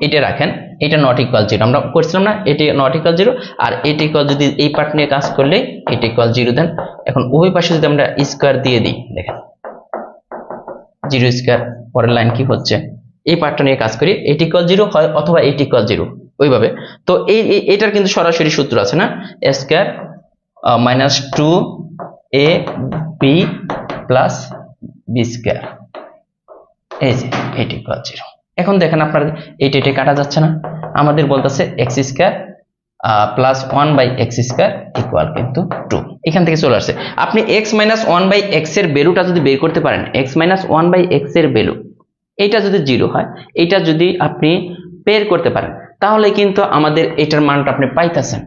B: এটা রাখেন, এটা নট ইকুয়াল 0 আমরা করছিলাম না, এটা নট ইকুয়াল 0, আর এটা ইকুয়াল যদি এই পার্ট নিয়ে কাজ করলে এটা ইকুয়াল 0 দেন। এখন ওই পাশে যদি আমরা স্কোয়ার দিয়ে দিই, দেখেন 0 স্কোয়ার, পরের লাইন কি হচ্ছে, এই পার্টটা নিয়ে কাজ করি, এটা ইকুয়াল 0 হয় অথবা এটা ইকুয়াল 0 ওইভাবে। তো এটার কিন্তু সরাসরি সূত্র আছে না, এ square minus 2 A B plus B square, এই যে এটা ইকুয়াল 0। এখন দেখেন আপনার এটা কাটা যাচ্ছে না, আমাদের বলতেছে x square plus 1/x square equal কিন্তু 2, এখান থেকে চলে আসছে। আপনি এক্স মাইনাস 1/x এর ভ্যালুটা যদি বের করতে পারেন, এক্স মাইনাস 1/x এর ভ্যালু এটা যদি 0 হয়, এটা যদি আপনি বের করতে পারেন, তাহলে কিন্তু আমাদের এটার মানটা আপনি পাইতেছেন।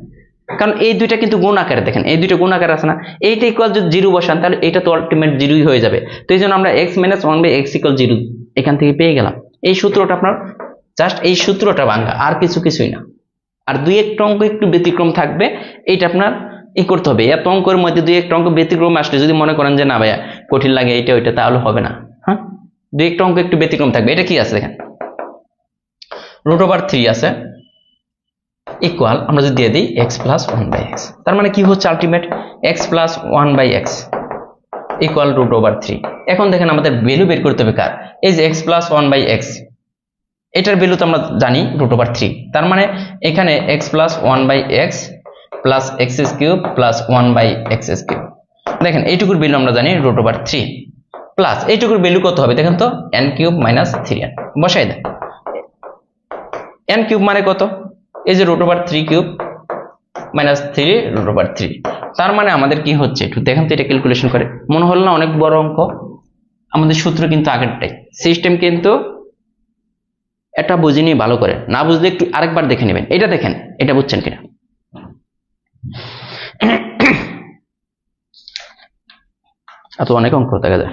B: কারণ এই দুইটা কিন্তু গুণ আকারে, দেখেন এই দুইটা গুণ আকারে আছে না, এইটা ইকুয়াল যদি 0 বসান তাহলে এটা তো আলটিমেট 0ই হয়ে যাবে। তো এই জন্য আমরা এক্স মাইনাস 1/x ইকুয়াল 0 এখান থেকে পেয়ে গেলাম। এই সূত্রটা আপনার জাস্ট এই সূত্রটা ভাঙা, আর কিছুই না। আর দুই একটা অঙ্ক একটু ব্যতিক্রম থাকবে, এইটা আপনার করতে হবে। এত অঙ্কের মধ্যে দুই একটা অঙ্ক ব্যতিক্রম আসলে যদি মনে করেন যে না ভাইয়া কঠিন লাগে এইটা ওইটা, তাহলে হবে না। হ্যাঁ, দুই একটা অঙ্ক একটু ব্যতিক্রম থাকবে। এটা কি আছে দেখেন, √3 আছে ইকুয়াল, আমরা যদি দিয়ে দিই x প্লাস 1/x, তার মানে কি হচ্ছে ultimate x plus 1/x equal √3। এখন দেখেন আমাদের ভ্যালু বের করতে হবে কার, এই যে x প্লাস 1/x, এটার ভ্যালু তো আমরা জানি √3, তার মানে এখানে x plus 1/x plus x³ plus 1/x³। দেখেন এইটুকুর ভ্যালু আমরা জানি √3, প্লাস এইটুকুর ভ্যালু কত হবে দেখেন তো, n³ মাইনাস 3n, বসাই দেন। n³ মানে কত, এই যে √3³ মাইনাস 3 তার মানে আমাদের কি হচ্ছে একটু দেখেন তো, এটা ক্যালকুলেশন করে মনে হলো না অনেক বড় অঙ্ক। আমাদের সূত্র কিন্তু আগেরটাই, সিস্টেম কিন্তু এটা বুঝিনি ভালো করে, না বুঝলে একটু আরেকবার দেখে নেবেন। এটা দেখেন, এটা বুঝছেন কিনা। এত অনেক অঙ্ক দেখা যায়,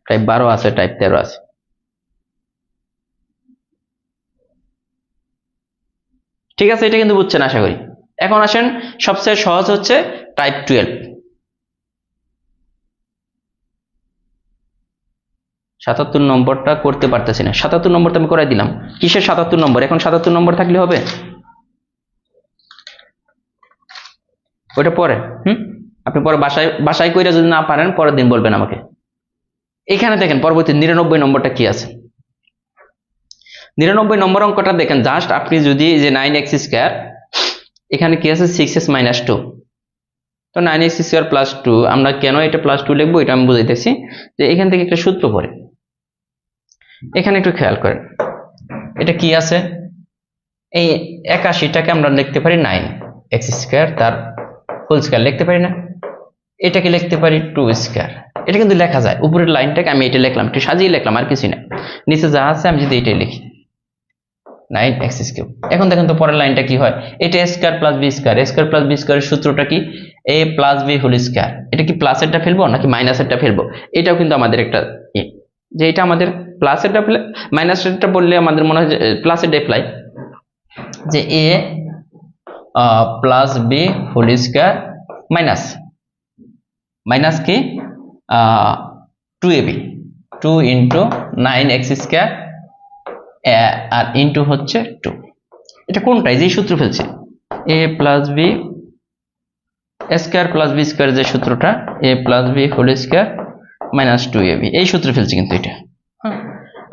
B: টাইপ 12 আছে, টাইপ 13 আছে। ঠিক আছে, এটা কিন্তু বুঝছেন আশা করি। এখন আসেন সবচেয়ে সহজ হচ্ছে টাইপ 12। 77 নম্বরটা করতে পারতেছি না, 77 নম্বরটা আমি করাই দিলাম। কিসের 77 নম্বর, এখন 77 নম্বর থাকলে হবে ওইটা পরে। আপনি পরে বাসায় কইরা যদি না পারেন পরের দিন বলবেন আমাকে। এখানে দেখেন পরবর্তী 99 নম্বরটা কি আছে। 99 নম্বর অঙ্কটা দেখেন, জাস্ট আপনি যদি যে 9x², এখানে কি আছে 6x মাইনাস 2, তো 9x² প্লাস 2, আমরা কেন এটা প্লাস 2 লিখবো এটা আমি বুঝাইতেছি। যে এখান থেকে একটা সূত্র পড়ে, এখানে একটু খেয়াল করেন এটা কি আছে, এই 81টাকে আমরা লিখতে পারি 9x² তার হোল স্কয়ার লিখতে পারি না, এটাকে লিখতে পারি 2²। এটা কিন্তু লেখা যায়, উপরের লাইনটাকে আমি এটা লিখলাম, একটু সাজিয়ে লিখলাম আর কিছু না, নিচে যা আছে আমি যদি এটাই লিখি 9x³। এখন দেখেন তো পরের লাইনটা কি হয়, এটা a² plus b², a² plus b² এর সূত্রটা কি, a plus b whole square. এটা কি প্লাসেরটা ফেলবো নাকি মাইনাসেরটা ফেলবো, এটাও কিন্তু আমাদের একটা যে এটা আমাদের প্লাসেরটা মাইনাসেরটা বললে আমাদের মনে হয় যে প্লাসেরটা অ্যাপ্লাই, যে a plus b whole square minus কি 2ab, 2 ইন্টু 9x² আর ইন্টু হচ্ছে 2। এটা কোনটাই যে সূত্র ফেলছে, a plus b square plus b² যে সূত্রটা, a plus b whole square minus 2ab, এই সূত্র ফেলছে কিন্তু এটা।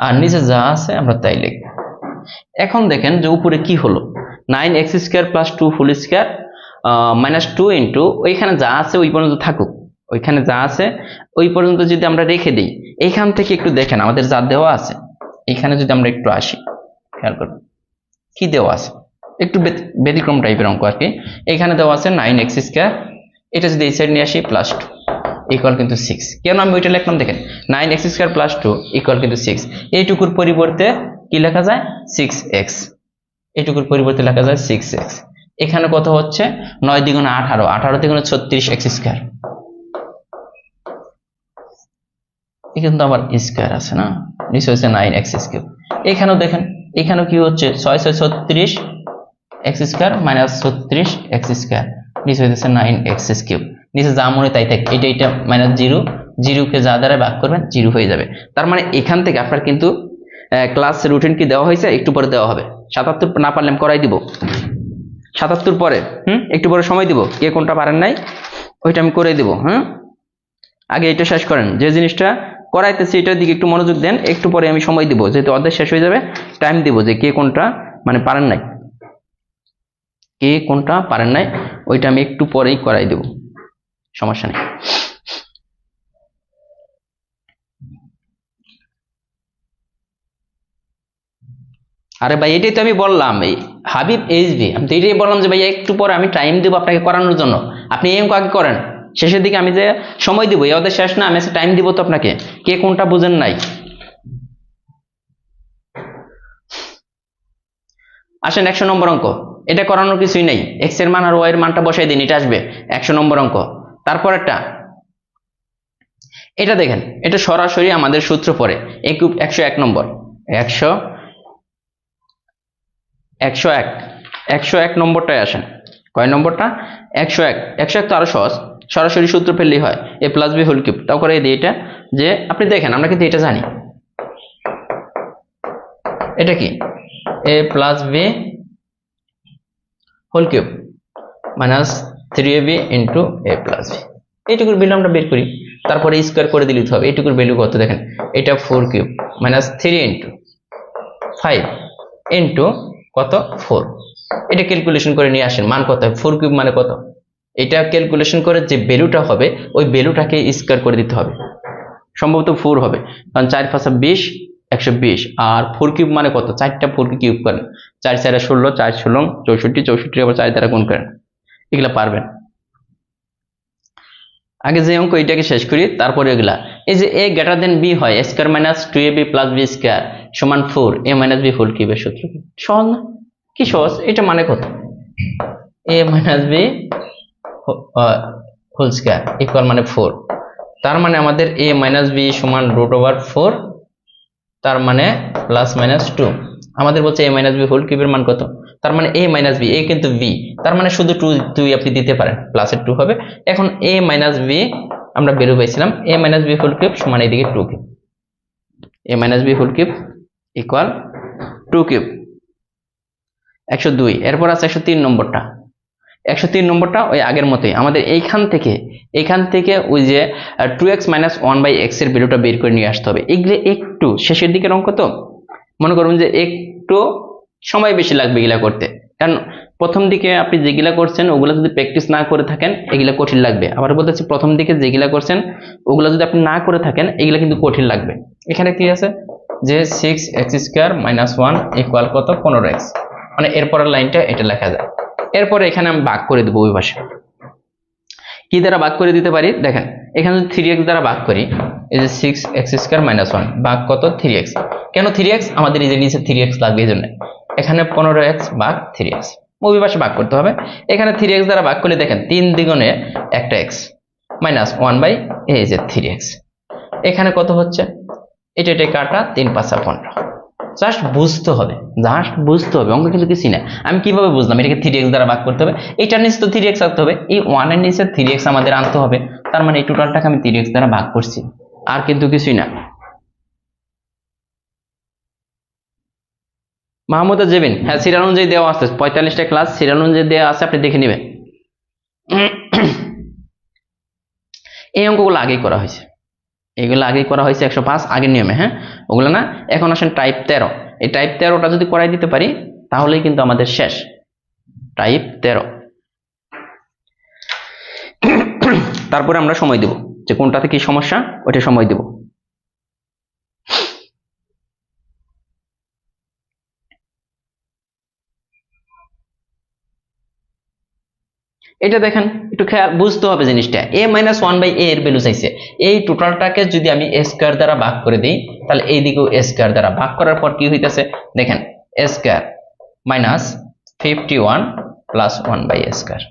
B: আর নিচে যা আছে আমরা তাই লিখব। এখন দেখেন যে উপরে কি হলো, 9x² + 2 হোল স্কয়ার -2 ইন্টু ওইখানে যা আছে ওই পর্যন্ত থাকুক, ওইখানে যা আছে ওই পর্যন্ত যদি আমরা রেখে দিই, এইখান থেকে একটু দেখেন আমাদের যা দেওয়া আছে এখানে যদি আমরা একটু আসি, খেয়াল করুন কি দেওয়া আছে, একটু ব্যতিক্রম টাইপের অঙ্ক আর কি। এখানে দেওয়া আছে 9x², এটা যদি এই সাইড নিয়ে আসি +2 ইকুয়াল কিন্তু 6। কেন আমি ওইটা লিখলাম দেখেন, 9x² + 2 ইকুয়াল কিন্তু 6। এইটুকুর পরিবর্তে কি লেখা যায় 6x, এইটুকুর পরিবর্তে লেখা যায় 6x। এখানে কত হচ্ছে 9 × 18, 18 × 36x², কিন্তু আমার স্কয়ার আছে না, নিচে হচ্ছে 9x³। এখানেও দেখেন, এখানেও কি হচ্ছে 6 × 6 = 36x² - 36x², নিচে হচ্ছে 9x³। নিচে যা মনে তাই থাকে, এটা -0, 0 কে যা দ্বারা ভাগ করবেন 0 হয়ে যাবে। তার মানে এখান থেকে আপনার কিন্তু ক্লাস রুটিন কি দেওয়া হয়েছে, একটু পরে দেওয়া হবে। 77 না পারলে আমি করাই দিব, 77 পরে একটু পরে সময় দিব, কে কোনটা পারেন নাই ওইটা আমি করে দিব। আগে এটা শেষ করেন, যে জিনিসটা করাইতেছি এটার দিকে একটু মনোযোগ দেন, একটু পরে আমি সময় দিব, যেহেতু অর্ধেক শেষ হয়ে যাবে টাইম দিব, যে কে কোনটা মানে পারেন নাই, কে কোনটা পারেন নাই ওইটা আমি একটু পরেই করাই দেব, সমস্যা নেই। আরে ভাই এটাই তো আমি বললাম, এই হাবিব এইচবি, আমি তো এটাই বললাম যে ভাই একটু পরে আমি টাইম দেবো আপনাকে করানোর জন্য, আপনি এই অঙ্ক আগে করেন, শেষের দিকে আমি যে সময় দিব, এই অর্ধেক শেষ না, আমি টাইম দিব তো আপনাকে, কে কোনটা বুঝেন নাই। আসেন 100 নম্বর অঙ্ক, এটা করানোর কিছুই নেই, x এর মান আর y এর মানটা বসাই দিন, এটা আসবে 100 নম্বর অঙ্ক। তারপর একটা এটা দেখেন, এটা সরাসরি আমাদের সূত্র পড়ে a কিউব 101 নম্বর, 101 নম্বরটায় আসেন, কয় নম্বরটা 101, 101 তো আরো সহজ, সরাসরি সূত্র ফেললেই হয় a + b হোল কিউব। তাও করে দিই এটা, যে আপনি দেখেন আমরা কিন্তু এটা জানি, এটা কি a + b whole cube -3ab × a + b, এইটুকুর ভ্যালু আমরা বের করি, তারপরে স্কয়ার করে দিলেই হবে। এইটুকুর ভ্যালু কত দেখেন, এটা 4 কিউব -3 × 5 × কত 4, এটা ক্যালকুলেশন করে নিয়ে আসেন, মান কত হয় 4 কিউব মানে কত, এটা ক্যালকুলেশন করে যে ভ্যালুটা হবে ওই ভ্যালুটাকে স্কয়ার করে দিতে হবে, সম্ভবত 4 হবে, কারণ 4 × 5 = 20, 120, আর 4 কিউব মানে কত, 4টা 4 কে কিউব করেন, 4 × 4 = 16, 4 × 16 = 64, 64 আবার 4 দ্বারা গুণ করেন, এগুলা পারবেন। আগে যে অঙ্ক এটাকে শেষ করি, তারপরে এগুলা, এই যে a > b হয় a² - 2ab + b² = 4 a - b whole কিউবের সূত্র, সহজ না, কি সহজ, এটা মানে কত a - b whole square equal মানে 4, তার মানে আমাদের a - b = √4, তার মানে +-2, আমাদের বলছে a - b হোল কিউবের মান কত, তার মানে a - b, a কিন্তু b, তার মানে শুধু 2 আপনি দিতে পারেন, প্লাসের 2 হবে। এখন a - b আমরা বের পাইছিলাম, a - b হোল কিউব সমান এইদিকে 2 cube, a - b whole cube equal 2 cube 102। এরপর আছে 103 নম্বরটা, 103 নম্বরটা ওই আগের মতোই, আমাদের এইখান থেকে ওই যে 2x - 1/x এর ভ্যালুটা বের করে নিয়ে আসতে হবে। এগুলো একটু শেষের দিকের অঙ্ক তো, মনে করুন যে একটু সময় বেশি লাগবে এগুলা করতে, কারণ প্রথম দিকে আপনি যেগুলা করছেন ওগুলা যদি প্র্যাকটিস না করে থাকেন এগুলা কঠিন লাগবে। আবার বলতেছি প্রথম দিকে যেগুলা করছেন ওগুলা যদি আপনি না করে থাকেন এগুলা কিন্তু কঠিন লাগবে। এখানে কি আছে যে 6x² - 1 ইকুয়াল কত 15x, মানে এরপরের লাইনটা এটা লেখা যায়। এরপরে এখানে আমি ভাগ করে দেবো ওই পাশে, কি দ্বারা ভাগ করে দিতে পারি দেখেন, এখানে যদি 3x দ্বারা ভাগ করি, এই যে 6x² - 1 ভাগ কত 3x, কেন 3x, আমাদের এই যে নিচে 3x লাগবে এই জন্য, এখানে 15x ভাগ 3x, ওই পাশে ভাগ করতে হবে। এখানে 3x দ্বারা ভাগ করলে দেখেন 3 দ্বিগুণে একটা x -1/, এই যে 3x, এখানে কত হচ্ছে, এটা কাটা 3 × 5 = 15, জাস্ট বুঝতে হবে, অঙ্ক কিন্তু কিছু না। আমি কিভাবে বুঝলাম, এটাকে 3x দ্বারা ভাগ করতে হবে, এটার নিচে তো 3x আনতে হবে, এই 1 এর নিচে 3x আমাদের আনতে হবে, তার মানে এই টোটালটাকে আমি 3x দ্বারা ভাগ করছি, আর কিন্তু কিছুই না। মাহমুদা জেবিন, হ্যাঁ সিরিয়াল অনুযায়ী দেওয়া আছে, 45টা ক্লাস সিরিয়াল অনুযায়ী দেওয়া আছে, আপনি দেখে নেবেন। এই অঙ্কগুলো আগেই করা হয়েছে, এগুলো আগেই করা হয়েছে 105 আগের নিয়মে, হ্যাঁ ওগুলো না। এখন আসেন টাইপ 13, এই টাইপ 13টা যদি করাই দিতে পারি তাহলেই কিন্তু আমাদের শেষ। টাইপ 13। তারপরে আমরা সময় দেব যে কোনটাতে কি সমস্যা ওটা সময় দেব। এটা দেখেন একটু খেয়াল বুঝতে হবে জিনিসটা, a মাইনাস ওয়ান বাই এ এর ভ্যালু চাইছে। এই টোটালটাকে যদি আমি এ স্কোয়ার দ্বারা ভাগ করে দিই তাহলে এইদিকেও এ স্কোয়ার দ্বারা ভাগ করার পর কি হইতেছে দেখেন, A square minus 51 plus 1 by A square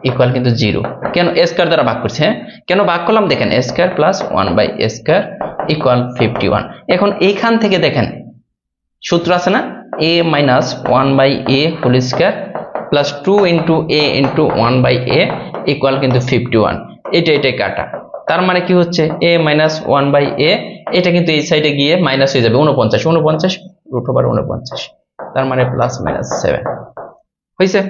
B: equal কিন্তু 0। কেন এ স্কোয়ার দ্বারা ভাগ করছে, কেন ভাগ করলাম দেখেন, A square plus 1 by A square equal 51। এখন এইখান থেকে দেখেন সূত্র আছে না, a minus 1 by A whole square plus 2 into A into 1 by A equal কিন্তু 51। এটাই কাটা, তার মানে কি হচ্ছে a মাইনাস 1 বাই এ, এটা কিন্তু এই সাইডে গিয়ে মাইনাস হয়ে যাবে 49 রুট ওভার 49, তার মানে প্লাস মাইনাস 7 হয়েছে।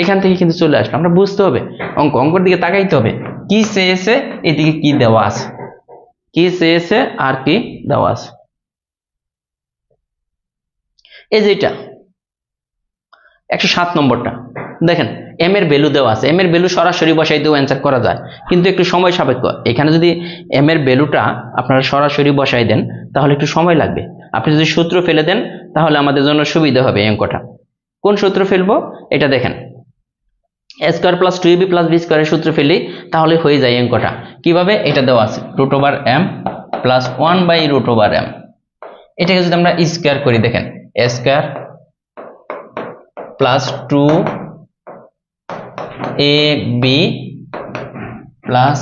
B: এখান থেকে কিন্তু চলে আসলো। আমরা বুঝতে হবে অঙ্কর দিকে তাকাইতে হবে, কি চেয়েছে এদিকে কি দেওয়া আছে, কি চেয়েছে আর কি দেওয়া আছে। এই যে এটা 107 নম্বরটা দেখেন, এম এর ভ্যালু দেওয়া আছে, এম এর ভ্যালু সরাসরি বসাই দিয়েও অ্যান্সার করা যায়, কিন্তু একটু সময় সাপেক্ষ। এখানে যদি এম এর ভ্যালুটা আপনারা সরাসরি বসাই দেন তাহলে একটু সময় লাগবে। আপনি যদি সূত্র ফেলে দেন তাহলে আমাদের জন্য সুবিধা হবে এই অঙ্কটা। কোন সূত্র ফেলবো এটা দেখেন, A square plus 2ab plus B স্কোয়ারের সূত্র ফেললেই তাহলে হয়ে যায় অঙ্কটা। কিভাবে, এটা দেওয়া আছে root over M plus 1 by root over M, এটাকে যদি আমরা স্কোয়ার করি দেখেন, A square plus 2ab plus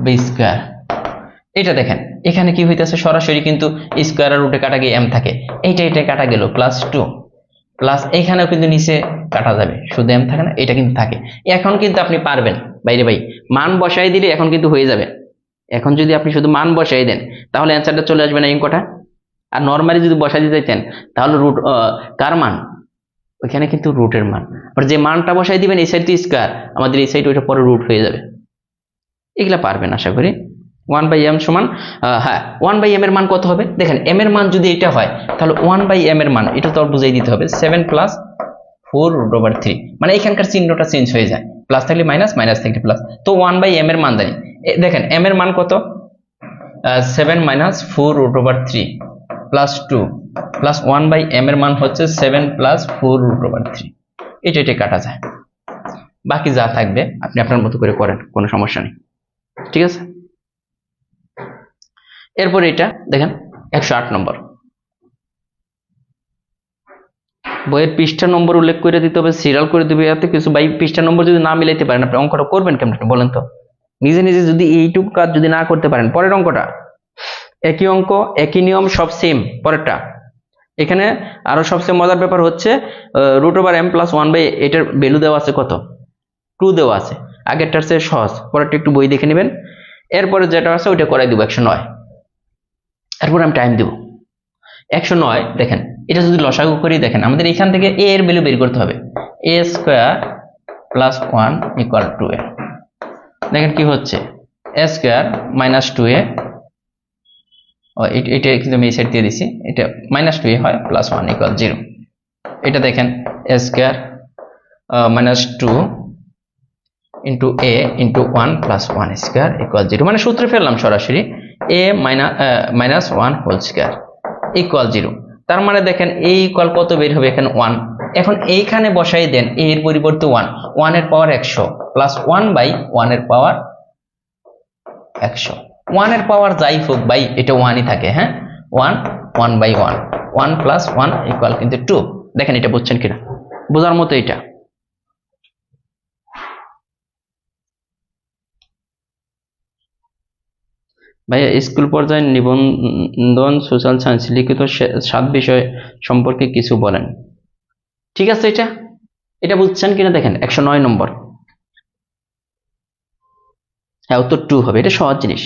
B: B square. এটা দেখেন এখানে কি হইতেছে, সরাসরি কিন্তু স্কোয়ার আর রুটে কাটা গিয়ে এম থাকে, এইটা কাটা গেল প্লাস 2 প্লাস এখানেও কিন্তু নিচে কাটা যাবে, শুধু এম থাকে না, এটা কিন্তু থাকে। এখন কিন্তু আপনি পারবেন বাইরে ভাই, মান বসাই দিলে এখন কিন্তু হয়ে যাবে। এখন যদি আপনি শুধু মান বসাই দেন তাহলে অ্যান্সারটা চলে আসবে না এই অঙ্কটা। আর নর্মালি যদি বসাই দিতে চাইতেন তাহলে রুট কার মান, ওইখানে কিন্তু রুটের মান, আর যে মানটা বসাই দিবেন এই সাইড তো স্কোয়ার, আমাদের এই সাইড ওইটা পরে রুট হয়ে যাবে। এগুলা পারবেন আশা করি। 1 বাই এম সমান, হ্যাঁ 1 বাই এম এর মান কত হবে দেখেন, এম এর মান যদি এটা হয় তাহলে 1 বাই এম এর মান এটা তো বুঝাই দিতে হবে 7 প্লাস 4 রুট ওভার 3, মানে এখানকার চিহ্নটা চেঞ্জ হয়ে যায়, প্লাস থাকলে মাইনাস, মাইনাস থাকলে প্লাস। তো 1 বাই এম এর মান জানি, দেখেন এম এর মান কত, 7 minus 4 root over 3 plus 2 plus 1 by M এর মান হচ্ছে 7 প্লাস 4 রুট ওভার 3। এটা কাটা যায়, বাকি যা থাকবে আপনি আপনার মতো করে করেন, কোনো সমস্যা নেই, ঠিক আছে। এরপর এটা দেখেন 108 নম্বর, বইয়ের পৃষ্ঠা নম্বর উল্লেখ করে দিতে হবে, সিরিয়াল করে দিবে, এত কিছু। ভাই পৃষ্ঠা নম্বর যদি না মিলাইতে পারেন আপনি অঙ্কটা করবেন কেমন বলেন তো, নিজে নিজে যদি এইটুকু কাজ যদি না করতে পারেন, পরের অঙ্কটা একই অঙ্ক একই নিয়ম সব সেম। পরেরটা এখানে আরো সবচেয়ে মজার ব্যাপার হচ্ছে root over M plus 1 by এটার ভ্যালু দেওয়া আছে কত, 2 দেওয়া আছে। আগেরটার চেয়ে সহজ, পরেরটা একটু বই দেখে নেবেন। এরপরে যেটা আছে ওইটা করাই দেবো 109। এরপর আমি টাইম দেব 109। দেখেন এটা যদি লসাগু করি দেখেন, আমাদের এখান থেকে এ এর ভ্যালু বের করতে হবে, এ স্কোয়ার প্লাস 1 ইকুয়াল 2a। দেখেন কি হচ্ছে, এ স্কোয়ার মাইনাস 2a, এটা কিন্তু আমি এই সাইড দিয়ে দিছি, এটা মাইনাস 2a হয় প্লাস 1 ইকুয়াল 0। এটা দেখেন A square minus 2 into A into 1 plus 1 square equal 0, মানে সূত্রে ফেললাম সরাসরি, এ মাইনাস 1 হোল স্কোয়ার ইকুয়াল 0। তার মানে দেখেন এ ইকুয়াল কত বের হবে এখানে 1। এখন এইখানে বসাই দেন এ এর পরিবর্তে 1 এর পাওয়ার 100 প্লাস 1 বাই 1 এর পাওয়ার 100। 1 এর পাওয়ার যাই হোক ভাই এটা 1ই থাকে, হ্যাঁ 1 বাই 1 প্লাস 1 ইকুয়াল কিন্তু 2। দেখেন এটা বুঝছেন কিনা, বোঝার মতো এটা। ভাইয়া স্কুল পর্যায়ে নিবন্ধন সোশ্যাল সায়েন্স লিখিত 7 বিষয় সম্পর্কে কিছু বলেন। ঠিক আছে, এটা বুঝছেন কিনা দেখেন 109 নম্বর, হ্যাঁ উত্তর 2 হবে। এটা সহজ জিনিস,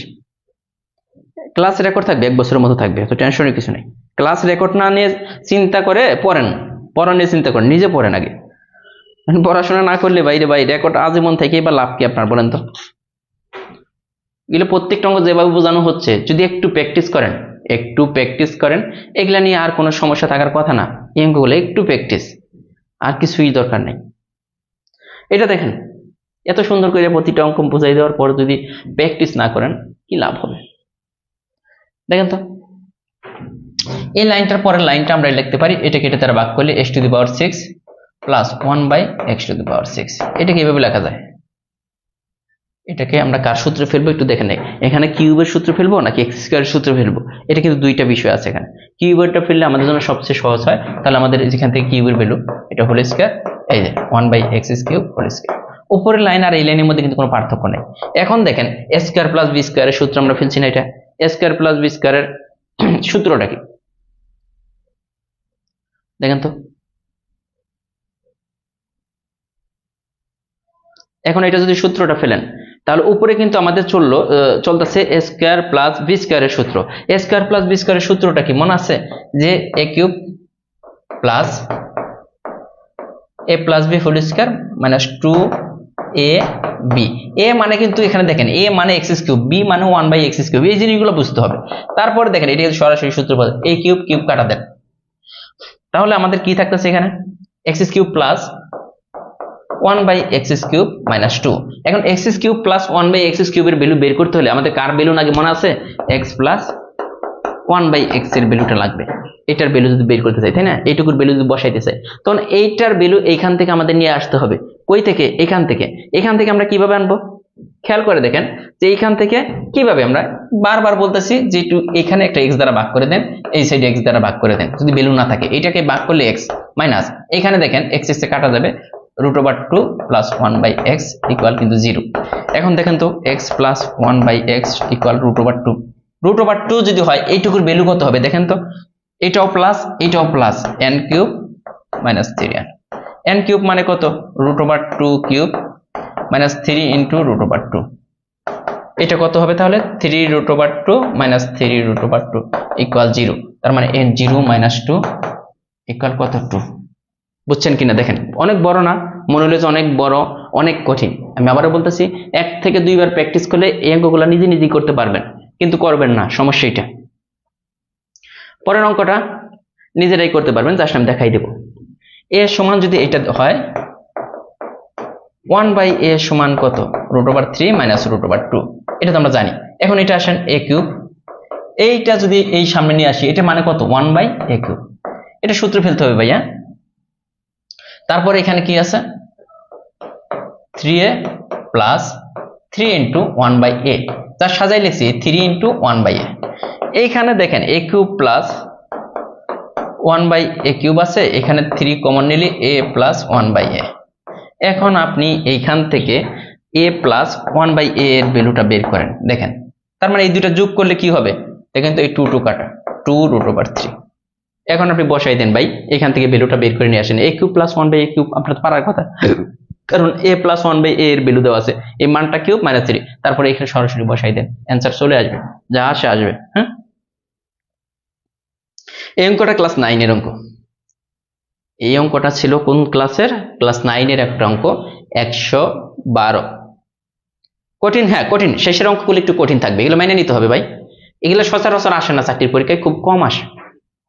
B: ক্লাস রেকর্ড থাকবে, 1 বছরের মতো থাকবে, তো টেনশনের কিছু নেই। ক্লাস রেকর্ড না নিয়ে চিন্তা করে পড়া নিয়ে চিন্তা করেন, নিজে পড়েন আগে। পড়াশোনা না করলে বাইরে রেকর্ড আজীবন থেকে বা লাভ কি আপনার বলেন তো। এগুলো প্রত্যেকটা অঙ্ক যেভাবে বোঝানো হচ্ছে যদি একটু প্র্যাকটিস করেন এগুলা নিয়ে আর কোনো সমস্যা থাকার কথা না। এই অঙ্কগুলো একটু প্র্যাকটিস, আর কিছুই দরকার নেই। এটা দেখেন, এত সুন্দর করে প্রতিটা অঙ্ক বুঝাই দেওয়ার পর যদি প্র্যাকটিস না করেন কি লাভ হবে? দেখেন তো, এই লাইনটার পরের লাইনটা আমরা লিখতে পারি, এটাকে এটা দ্বারা ভাগ করলে x⁶ প্লাস 1/x�6। এটাকে এইভাবে লেখা যায়। এটাকে আমরা কার সূত্রে ফেলবো একটু দেখে নেই। এখানে কিউবের সূত্রে ফেলবো নাকি এক্স স্কয়ারের সূত্রে ফেলবো? এটা কিন্তু দুইটা বিষয় আছে এখানে। কিউবেরটা ফেললে আমাদের জন্য সবচেয়ে সহজ হয়। তাহলে আমাদের যেখান থেকে কিউবের ভ্যালু এটা হোল স্কয়ার, এই যে 1/x³ হোল স্কয়ার। উপরের লাইন আর এই লাইনের মধ্যে কিন্তু কোনো পার্থক্য নেই। এখন দেখেন a স্কয়ার প্লাস b স্কয়ারের সূত্র আমরা ফেলছি না, এটা a স্কয়ার প্লাস b স্কয়ারের সূত্রটা কি দেখেন তো। এখন এটা যদি সূত্রটা ফেলেন তাহলে উপরে কিন্তু আমাদের চলতেছে a স্কয়ার প্লাস b স্কয়ারের সূত্র। a স্কয়ার প্লাস b স্কয়ারের সূত্রটা কি মনে আছে? যে a³ plus a plus b whole square minus 2ab। a মানে কিন্তু এখানে দেখেন a মানে x³ b মানে 1/x³। এই জিনিসগুলো বুঝতে হবে। তারপরে দেখেন এটা সরাসরি সূত্র বলে a কিউব কিউব কাটা দেন, তাহলে আমাদের কি থাকতেছে এখানে x³ প্লাস 1/x³ মাইনাস 2। এখন x³ প্লাস 1/x³ এর ভ্যালু বের করতে হলে আমাদের কার ভ্যালু নাকি মনে আছে? x প্লাস 1/x এর ভ্যালুটা লাগবে। এটার ভ্যালু যদি বের করতে চাই, তাই না? এইটুকুর ভ্যালু যদি বসাইতে চাই, তখন এইটার ভ্যালু এইখান থেকে আমাদের নিয়ে আসতে হবে। কই থেকে? এখান থেকে। এখান থেকে আমরা কিভাবে আনবো খেয়াল করে দেখেন, যে এইখান থেকে কিভাবে আমরা বারবার বলতেছি যে একটু এখানে একটা x দ্বারা ভাগ করে দেন, এই সাইডে x দ্বারা ভাগ করে দেন যদি ভ্যালু না থাকে। এটাকে ভাগ করলে x মাইনাস এখানে দেখেন x এ কাটা যাবে, √2 প্লাস 1/x ইকুয়াল কিন্তু 0। এখন দেখেন তো x প্লাস 1/x ইকুয়াল √2। √2 যদি হয় এইটুকুর ভ্যালু কত হবে দেখেন তো, এটাও প্লাস এটাও plus n³ minus 3n। n³ মানে কত? √2³ মাইনাস 3 ইন্টু √2। এটা কত হবে তাহলে? 3√2 মাইনাস 3√2 ইকুয়াল 0। তার মানে n0 মাইনাস 2 ইকুয়াল কত? 2। বুঝছেন কিনা দেখেন, অনেক বড় না? মনে হলে অনেক বড়, অনেক কঠিন। আমি আবারও বলতেছি, 1 থেকে 2 বার প্র্যাকটিস করলে এই অঙ্কগুলো নিজে নিজেই করতে পারবেন, কিন্তু করবেন না, সমস্যা এটা। পরের অঙ্কটা নিজেরাই করতে পারবেন, জাস্ট আমি দেখাই দেব। a সমান যদি এটা হয় 1/a সমান কত? √3 মাইনাস √2। এটা তো আমরা জানি। এখন এটা আসেন a³। এইটা যদি এই সামনে নিয়ে আসি, এটা মানে কত? 1/a³। এটা সূত্র ফেলতে হবে ভাইয়া। তারপরে এখানে কি আছে? 3a প্লাস 3 ইন্টু 1/a, যা সাজাই লিখছি 3 ইন্টু 1/a। এইখানে দেখেন a³ প্লাস 1/a³ আছে, এখানে 3 কমন নিলে a প্লাস 1/a। এখন আপনি এইখান থেকে a প্লাস 1/a এর ভ্যালুটা বের করেন দেখেন। তার মানে এই দুটো যোগ করলে কি হবে দেখেন তো, এই 2 কাটা 2√3। এখন আপনি বসাই দেন ভাই, এখান থেকে ভ্যালুটা বের করে নিয়ে আসেন। a³ প্লাস 1/a³ আপনার তো পারার কথা, কারণ a প্লাস 1/a এর ভ্যালু দেওয়া আছে, এই মানটা কিউব মাইনাস 3। তারপরে এখানে সরাসরি বসাই দেন, অ্যান্সার চলে আসবে, যা আসে আসবে। হ্যাঁ, এই অঙ্কটা ক্লাস 9 এর অঙ্ক। এই অঙ্কটা ছিল কোন ক্লাসের? ক্লাস 9 এর একটা অঙ্ক, 112। কঠিন, হ্যাঁ কঠিন। শেষের অঙ্কগুলো একটু কঠিন থাকবে, এগুলো মেনে নিতে হবে ভাই। এগুলো সচরাচর আসে না চাকরির পরীক্ষায়, খুব কম আসে,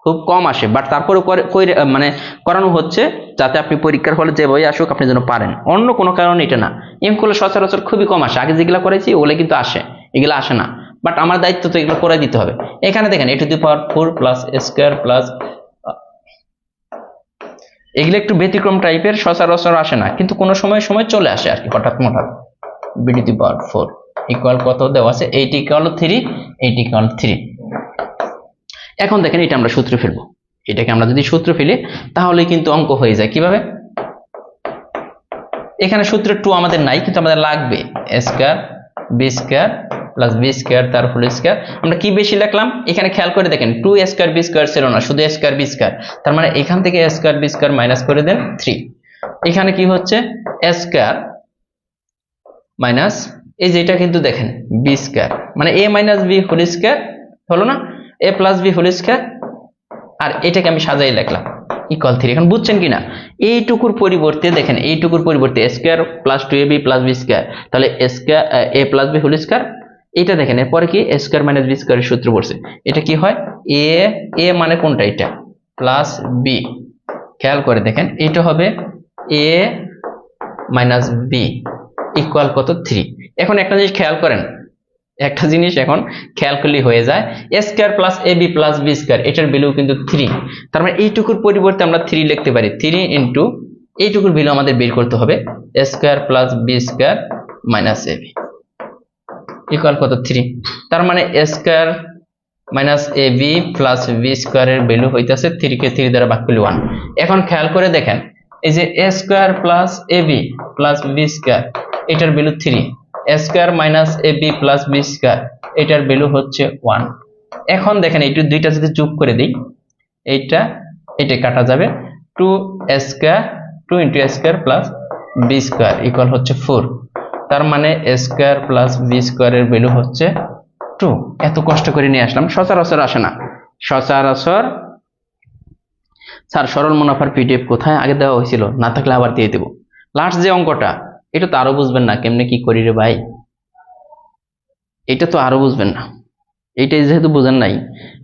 B: খুব কম আসে। বাট তারপরে মানে করানো হচ্ছে যাতে আপনি পরীক্ষার হলে যে বই আসুক আপনি যেন পারেন, অন্য কোনো কারণে এটা না। এগুলো সচরাচর খুবই কম আসে। আগে যেগুলো করেছি ওগুলো কিন্তু আসে, এগুলো আসে না। বাট আমার দায়িত্ব তো এগুলো করে দিতে হবে। এখানে দেখেন a⁴ প্লাস a² প্লাস, এগুলো একটু ব্যতিক্রম টাইপের, সচরাচর আসে না, কিন্তু কোনো সময় সময় চলে আসে আর কি, হঠাৎ মঠাৎ। b⁴ ইকুয়াল কত দেওয়া আছে? 8 ইকুয়াল 3, 8 ইকুয়াল 3। এখন দেখেন এটা আমরা সূত্র ফেলবো। এটাকে আমরা যদি সূত্র ফেলি তাহলে কিন্তু অঙ্ক হয়ে যায়। কিভাবে? এখানে সূত্র 2 আমাদের নাই, কিন্তু আমাদের লাগবে a² b² প্লাস b² তার হোল স্কয়ার। আমরা কি বেশি লিখলাম এখানে খেয়াল করে দেখেন, 2a² b² ছিল না, শুধু a² b²। তার মানে এখান থেকে a² b² মাইনাস করে দেন 3। এখানে কি হচ্ছে? a² মাইনাস এই যে এটা কিন্তু দেখেন b², মানে a minus b whole square হলো না, a plus b whole square. আর এটাকে আমি সাজাই লিখলাম ইকুয়াল 3। এখন বুঝছেন কিনা? এইটুকুর পরিবর্তে দেখেন, এইটুকুর পরিবর্তে a² plus 2ab plus b², তাহলে a plus b whole square. এটা দেখেন এরপরে কি a² মাইনাস b² এর সূত্র পড়ছে। এটা কি হয়? a মানে কোনটা? এটা প্লাস b খেয়াল করে দেখেন, এটা হবে a মাইনাস বি ইকুয়াল কত 3। এখন একটা জিনিস খেয়াল করেন, একটা জিনিস এখন খেয়াল করলে হয়ে যায়, a square plus ab plus b square, এটার ভ্যালু কিন্তু 3। তার মানে এইটুকুর পরিবর্তে আমরা 3 লিখতে পারি। 3 ইন্টু এইটুকুর ভ্যালু আমাদের বের করতে হবে, a square plus b square minus ab equal কত 3। তার মানে a square minus ab plus b স্কয়ারের ভ্যালু হইতাছে 3 কে 3 দ্বারা ভাগ করলে 1। এখন খেয়াল করে দেখেন, এই যে a square plus ab plus b square, এটার value 3, a square minus ab plus b square, এটার ভ্যালু হচ্ছে 1। এখন দেখেন এই দুইটা যদি যোগ করে দিই, এটা কাটা যাবে, 2a square 2 into a square plus b square equal হচ্ছে 4। তার মানে a স্কয়ার প্লাস b স্কয়ারের ভ্যালু হচ্ছে 2। এত কষ্ট করে নিয়ে আসলাম, সচরাচর আসে না সচরাচর। স্যার সরল মুনাফার পিডিএফ কোথায়? আগে দেওয়া হয়েছিল, না থাকলে আবার দিয়ে দেবো। লাস্ট যে অঙ্কটা, এটা তো আরো বুঝবেন না কেমনে কি করি রে ভাই, এটা তো আরো বুঝবেন না। এইটাই যেহেতু বুঝেন নাই,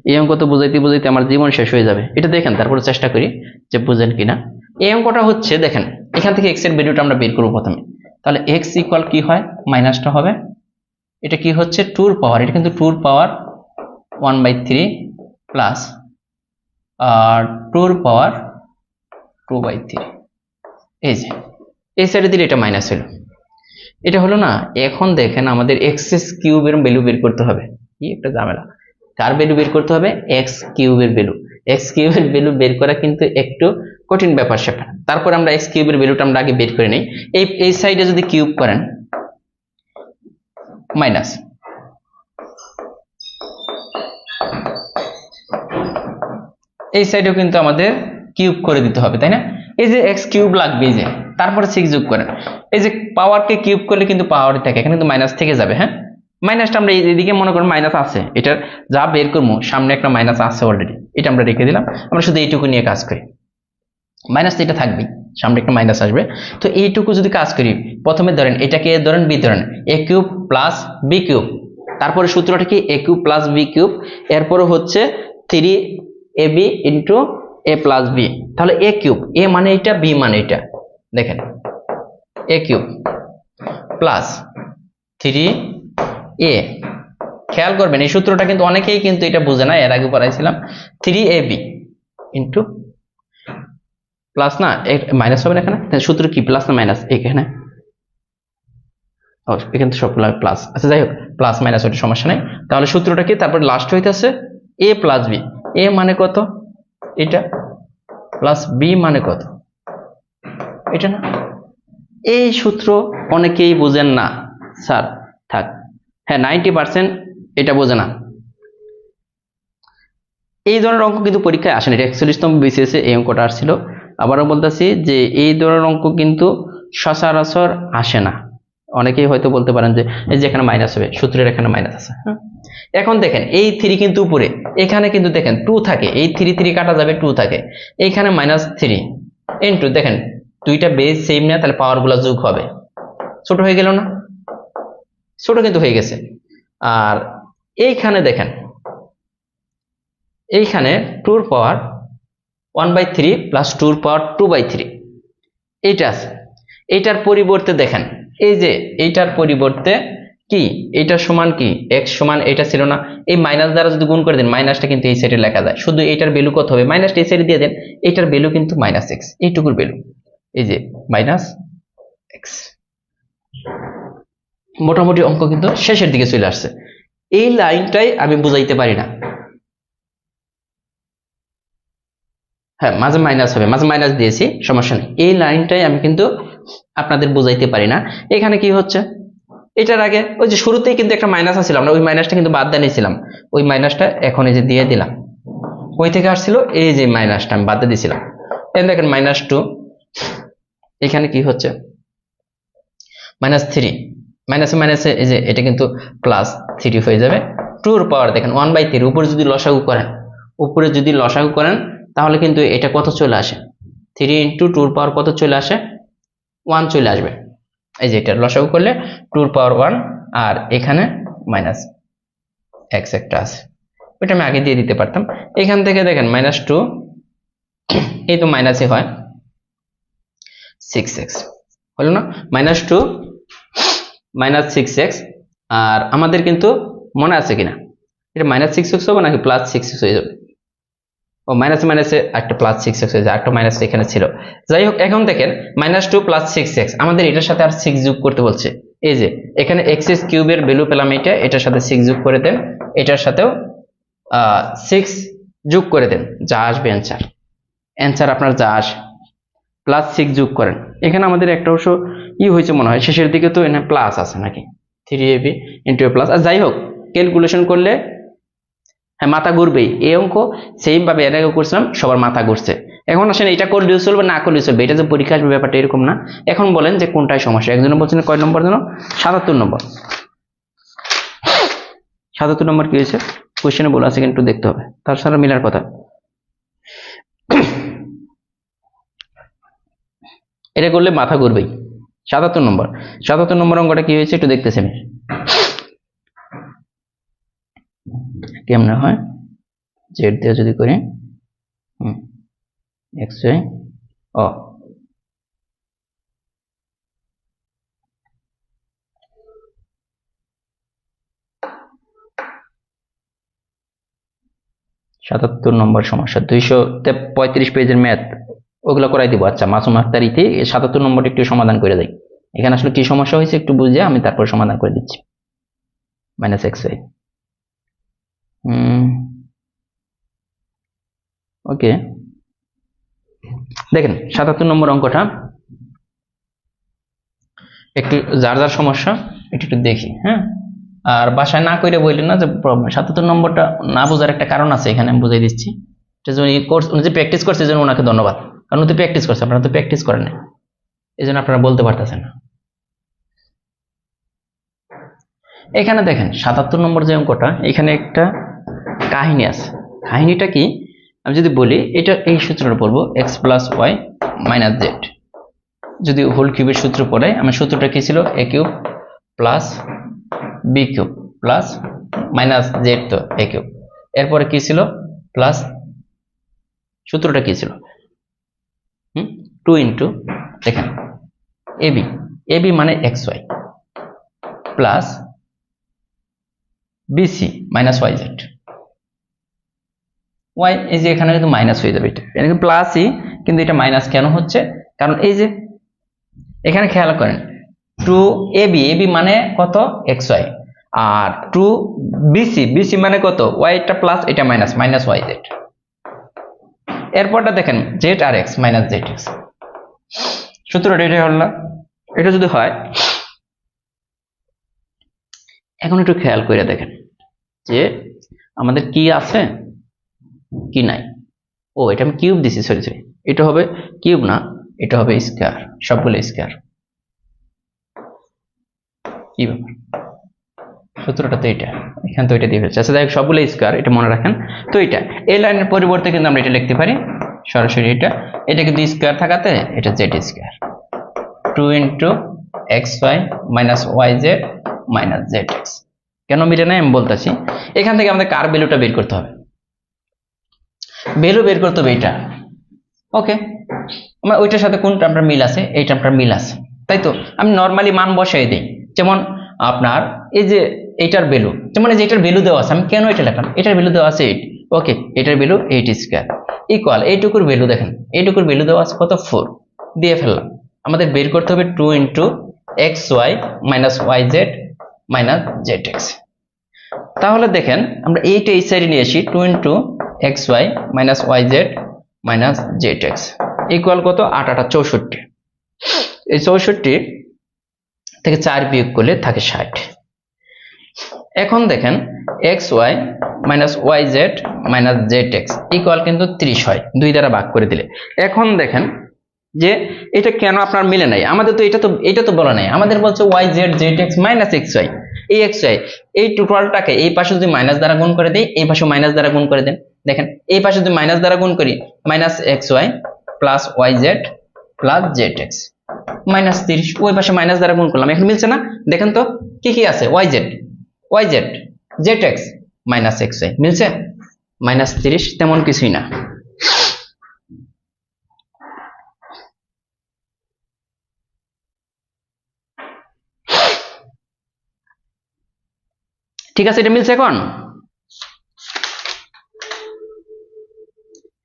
B: এই অঙ্ক তো বুঝাইতে বুঝাইতে আমার জীবন শেষ হয়ে যাবে। এটা দেখেন, তারপরে চেষ্টা করি যে বুঝেন কিনা। এই অঙ্কটা হচ্ছে দেখেন, এখান থেকে এক্স এর ভ্যালুটা আমরা বের করবো প্রথমে। তাহলে এক্স ইকুয়াল কি হয়, মাইনাসটা হবে, এটা কি হচ্ছে 2 পাওয়ার, এটা কিন্তু 2 পাওয়ার 1/3 প্লাস 2 পাওয়ার 2/3। এই যে এই সাইডে দিলে এটা মাইনাস হলো, এটা হলো না। এখন দেখেন আমাদের এক্স কিউবের ভ্যালু বের করতে হবে, কি একটা ঝামেলা। কার ভ্যালু বের করতে হবে? এক্স কিউবের ভ্যালু। এক্স কিউবের ভ্যালু বের করা কিন্তু একটু কঠিন ব্যাপার স্যাপার। তারপর আমরা এক্স কিউবের ভ্যালুটা আমরা আগে বের করে নেই। এই সাইডে যদি কিউব করেন মাইনাস, এই সাইডেও কিন্তু আমাদের কিউব করে দিতে হবে, তাই না? এই যে এক্স কিউব লাগবে, এই যে তারপরে 6 যোগ করেন, এই যে পাওয়ারকে কিউব করলে কিন্তু পাওয়ারই থাকে, এখানে কিন্তু মাইনাস থেকে যাবে। হ্যাঁ, মাইনাসটা আমরা এইদিকে মনে করেন মাইনাস আছে, এটার যা বের করবো সামনে একটা মাইনাস আছে অলরেডি, এটা আমরা রেখে দিলাম। আমরা শুধু এইটুকু নিয়ে কাজ করি, মাইনাস তো এটা থাকবেই, সামনে একটা মাইনাস আসবে। তো এইটুকু যদি কাজ করি, প্রথমে ধরেন এটাকে এ ধরেন বি ধরেন, এ কিউব প্লাস বি কিউব, তারপরে সূত্রটা কি এ কিউব প্লাস বি কিউব, এরপরে হচ্ছে 3ab ইন্টু এ প্লাস বি। তাহলে এ কিউব, এ মানে এটা, বি মানে এটা, দেখেন এ কিউব প্লাস 3a, খেয়াল করবেন এই সূত্রটা কিন্তু অনেকেই কিন্তু এটা বুঝে না, এর আগে পড়াইছিলাম। 3ab ইন্টু প্লাস না মাইনাস হবে না, এখানে সূত্র কি প্লাস না মাইনাস? এখানে এখানে তো সব প্লাস, আচ্ছা যাই হোক, প্লাস মাইনাস ওটা সমস্যা নেই। তাহলে সূত্রটা কি, তারপরে লাস্ট হইতেছে এ প্লাস বি, এ মানে কত এটা, প্লাস বি মানে কত এটা না। এই সূত্র অনেকেই বুঝেন না স্যার, থাক। হ্যাঁ 90% এটা বোঝে না। এই ধরনের অঙ্ক কিন্তু পরীক্ষায় আসেন, এটা 41তম বিসিএস এই অঙ্কটা আসছিল। আবারও বলতেছি যে এই ধরনের অঙ্ক কিন্তু সচরাচর আসে না। অনেকেই হয়তো বলতে পারেন যে এই যে এখানে মাইনাস হবে, সূত্রের এখানে মাইনাস আছে। এখন দেখেন এই 3 কিন্তু উপরে, এখানে কিন্তু দেখেন 2 থাকে, এই 3 কাটা যাবে, 2 থাকে, এইখানে -3 ইন্টু দেখেন দুইটা বেস সেম না, তাহলে পাওয়ার গুলা যোগ হবে, ছোট হয়ে গেল না? ছোট কিন্তু হয়ে গেছে। আর এইখানে দেখেন, এইখানে 2 পাওয়ার 1/3 প্লাস 2 পাওয়ার 2/3 এইটা আছে। এইটার পরিবর্তে দেখেন, এই যে এইটার পরিবর্তে কি, এটা সমান কি x সমান, এটা ছিল না, এই মাইনাস দ্বারা যদি গুণ করে দেন, মাইনাসটা কিন্তু এই সাইডে লেখা যায়, শুধু এইটার ভ্যালু কত হবে, মাইনাসটা এই সাইডে দিয়ে দেন, এইটার ভ্যালু কিন্তু -x, এইটুকুর ভ্যালু, এই যে -x। মোটামুটি অঙ্ক কিন্তু শেষের দিকে চলে আসছে। এই লাইনটাই আমি বুঝাইতে পারি না। হ্যাঁ মাঝে মাইনাস হবে, মাঝে মাইনাস দিয়েছি, সমস্যা নেই। এই লাইনটাই আমি কিন্তু আপনাদের বুঝাইতে পারি না। এখানে কি হচ্ছে, এটার আগে ওই যে শুরুতেই কিন্তু একটা মাইনাস আছিল, আমরা ওই মাইনাসটা কিন্তু বাদ দিয়ে নিয়েছিলাম, ওই মাইনাসটা এখন এই যে দিয়ে দিলাম, ওই থেকে আসছিল এই যে মাইনাসটা আমি বাদ দিয়ে দিয়েছিলাম। এই দেখেন -2, এখানে কি হচ্ছে -3, মাইনাসে মাইনাসে এই যে এটা কিন্তু +3 হয়ে যাবে। 2 পাওয়ার দেখেন 1/3, উপরে যদি লসাগু করেন, তাহলে কিন্তু এটা কত চলে আসে, 3 ইন্টু 2 পাওয়ার কত চলে আসে, 1 চলে আসবে। এই যে এটা লসাগু করলে 2 পাওয়ার 1, আর এখানে -x একটা আছে, ওইটা আমি আগে দিয়ে দিতে পারতাম। এখান থেকে দেখেন -2 এই তো মাইনাসে হয় 6x হলো না, -2 -6x। আর আমাদের কিন্তু মনে আছে কিনা এটা -6x হবে নাকি +6x হয়ে যাবে? ও মাইনাসে মাইনাসে একটা +6x হয়ে যায়, একটা মাইনাস এখানে ছিল। যাই হোক, এখন দেখেন -2 +6x, আমাদের এটার সাথে আর 6 যোগ করতে বলছে। এই যে এখানে x² এর ভ্যালু পেলাম, এটার সাথে 6 যোগ করে দেন, এটার সাথেও 6 যোগ করে দেন, যা আসবে অ্যান্সার আপনার যা আসে +6 যোগ করেন। এখানে আমাদের একটা অবশ্য হয়েছে মনে হয়, শেষের দিকে তো এখানে প্লাস আছে নাকি, 3ab × a প্লাস। আর যাই হোক, ক্যালকুলেশন করলে হ্যাঁ মাথা ঘুরবেই। এই অঙ্ক সেম ভাবে এর আগে করছিলাম, সবার মাথা ঘুরছে। এখন আসেন এটা করলেও চলবে, না করলেও চলবে, এটা যে পরীক্ষা আসবে ব্যাপারটা এরকম না। এখন বলেন যে কোনটায় সমস্যা। একজনে বলছেন কয় নম্বর যেন, 77 নম্বর। 77 নম্বর কি হয়েছে কোশ্চেনে বলা আছে, কিন্তু দেখতে হবে, তার সাথে মিলার কথা। এটা করলে মাথা ঘুরবেই। 77 নম্বর অঙ্কটা কি হয়েছে একটু দেখতেছি আমি, কেমনে হয়। জেড দিয়ে যদি করি xy ও সাতাত্তর নম্বর সমস্যা, 235 পেজের ম্যাথ, ওগুলো করাই দিব। আচ্ছা, মাসুম আক্তার ইতি 77 নম্বরটা একটু সমাধান করে দেয়। এখানে আসলে কি সমস্যা হয়েছে একটু বুঝে আমি তারপর সমাধান করে দিচ্ছি। -xy ওকে, দেখেন 77 নম্বর অঙ্কটা একটু যার যার সমস্যা একটু একটু দেখি, হ্যাঁ। আর বাসায় না করে বললেন না যে প্রবলেম। 77 নম্বরটা না বোঝার একটা কারণ আছে, এখানে আমি বুঝাই দিচ্ছি। উনি যে প্র্যাকটিস করছে এই জন্য ওনাকে ধন্যবাদ, কারণ উনি তো প্র্যাকটিস করছে, আপনারা তো প্র্যাকটিস করেন না, এই জন্য আপনারা বলতে পারতেছেন না। এখানে দেখেন 77 নম্বর যে অঙ্কটা, এখানে একটা কাহিনী আছে। কাহিনীটা কি আমি যদি বলি, এটা এই সূত্রটা বলবো x + y - z। যদি হোল কিউবের সূত্র পড়াই, আমার সূত্রটা কি ছিল, a³ + b³ প্লাস - z, তো a³। এরপরে কি ছিল প্লাস, সূত্রটা কি ছিল 2 × দেখেন ab মানে xy plus bc - yz। y এই যে এখানে কিন্তু মাইনাস হয়ে যাবে, এটা কিন্তু প্লাসই, কিন্তু এটা মাইনাস কেন হচ্ছে, কারণ এই যে এখানে খেয়াল করেন 2ab মানে কত xy, আর 2bc মানে কত y, এটা প্লাস এটা মাইনাস -yz। এরপরটা দেখেন z আর x - zx, সূত্রটা এটাই হল না। এটা যদি হয়, এখন একটু খেয়াল করে দেখেন যে আমাদের কি আছে কি নাই। ও এটা আমি কিউব দিছি, সরি এটা হবে কিউব না, এটা হবে স্কয়ার, সবগুলো স্কয়ার। কি ব্যাপার, সূত্রটা তো এটা, এখানে তো এটা দিয়ে ফেলছে। আচ্ছা, যাই হোক, সবগুলো স্কয়ার, এটা মনে রাখেন। তো এটা এই লাইনের পরিবর্তে কিন্তু আমরা এটা লিখতে পারি সরাসরি, এটা কিন্তু স্কয়ার থাকাতে এটা z square 2 × xy - yz - zx। কেন মিলে নাই আমি বলতেছি। এখান থেকে আমাদের কার ভ্যালুটা বের করতে হবে, ভ্যালু বের করতে হবে এটা। ওকে, আমার ওইটার সাথে কোন টার্মটা মিল আছে, এই টার্মটা মিল আছে, তাই তো। আমি নরমালি মান বসাই দিই, যেমন আপনার এই যে এইটার ভ্যালু, যেমন এই যে এটার ভ্যালু দেওয়া আছে, আমি কেন এটা লিখলাম, এটার ভ্যালু দেওয়া আছে 8। ওকে, এটার ভ্যালু 8² ইকুয়াল এইটুকুর ভ্যালু দেখেন, এইটুকুর ভ্যালু দেওয়া আছে কত 4, দিয়ে ফেললাম। আমাদের বের করতে হবে 2 × xy - yz - zx। তাহলে দেখেন আমরা এইটা এই সাইডে নিয়ে আসি, 2 × xy - yz - zx ইকুয়াল কত, 8 × 8 = 64। এই 64 থেকে 4 বিয়োগ করলে থাকে 60। এখন দেখেন xy - yz - zx ইকুয়াল কিন্তু 30 হয় 2 দ্বারা ভাগ করে দিলে। এখন দেখেন যে এটা কেন আপনার মিলে নাই, আমাদের তো এটা তো বলা নাই, আমাদের বলছে yz zx - xy। এই xy এই টোটালটাকে এই পাশে যদি মাইনাস দ্বারা গুণ করে দেই, এই পাশে মাইনাস দ্বারা গুণ করে দেন। দেখেন এই পাশে যদি মাইনাস দ্বারা গুণ করি, -xy + yz + zx -30, ওই পাশে মাইনাস দ্বারা গুণ করলাম, এখন মিলছে না। দেখেন তো কি কি আছে, yz zx - xy মিলছে, -30 তেমন কিছুই না। ঠিক আছে, এটা মিলছে এখন?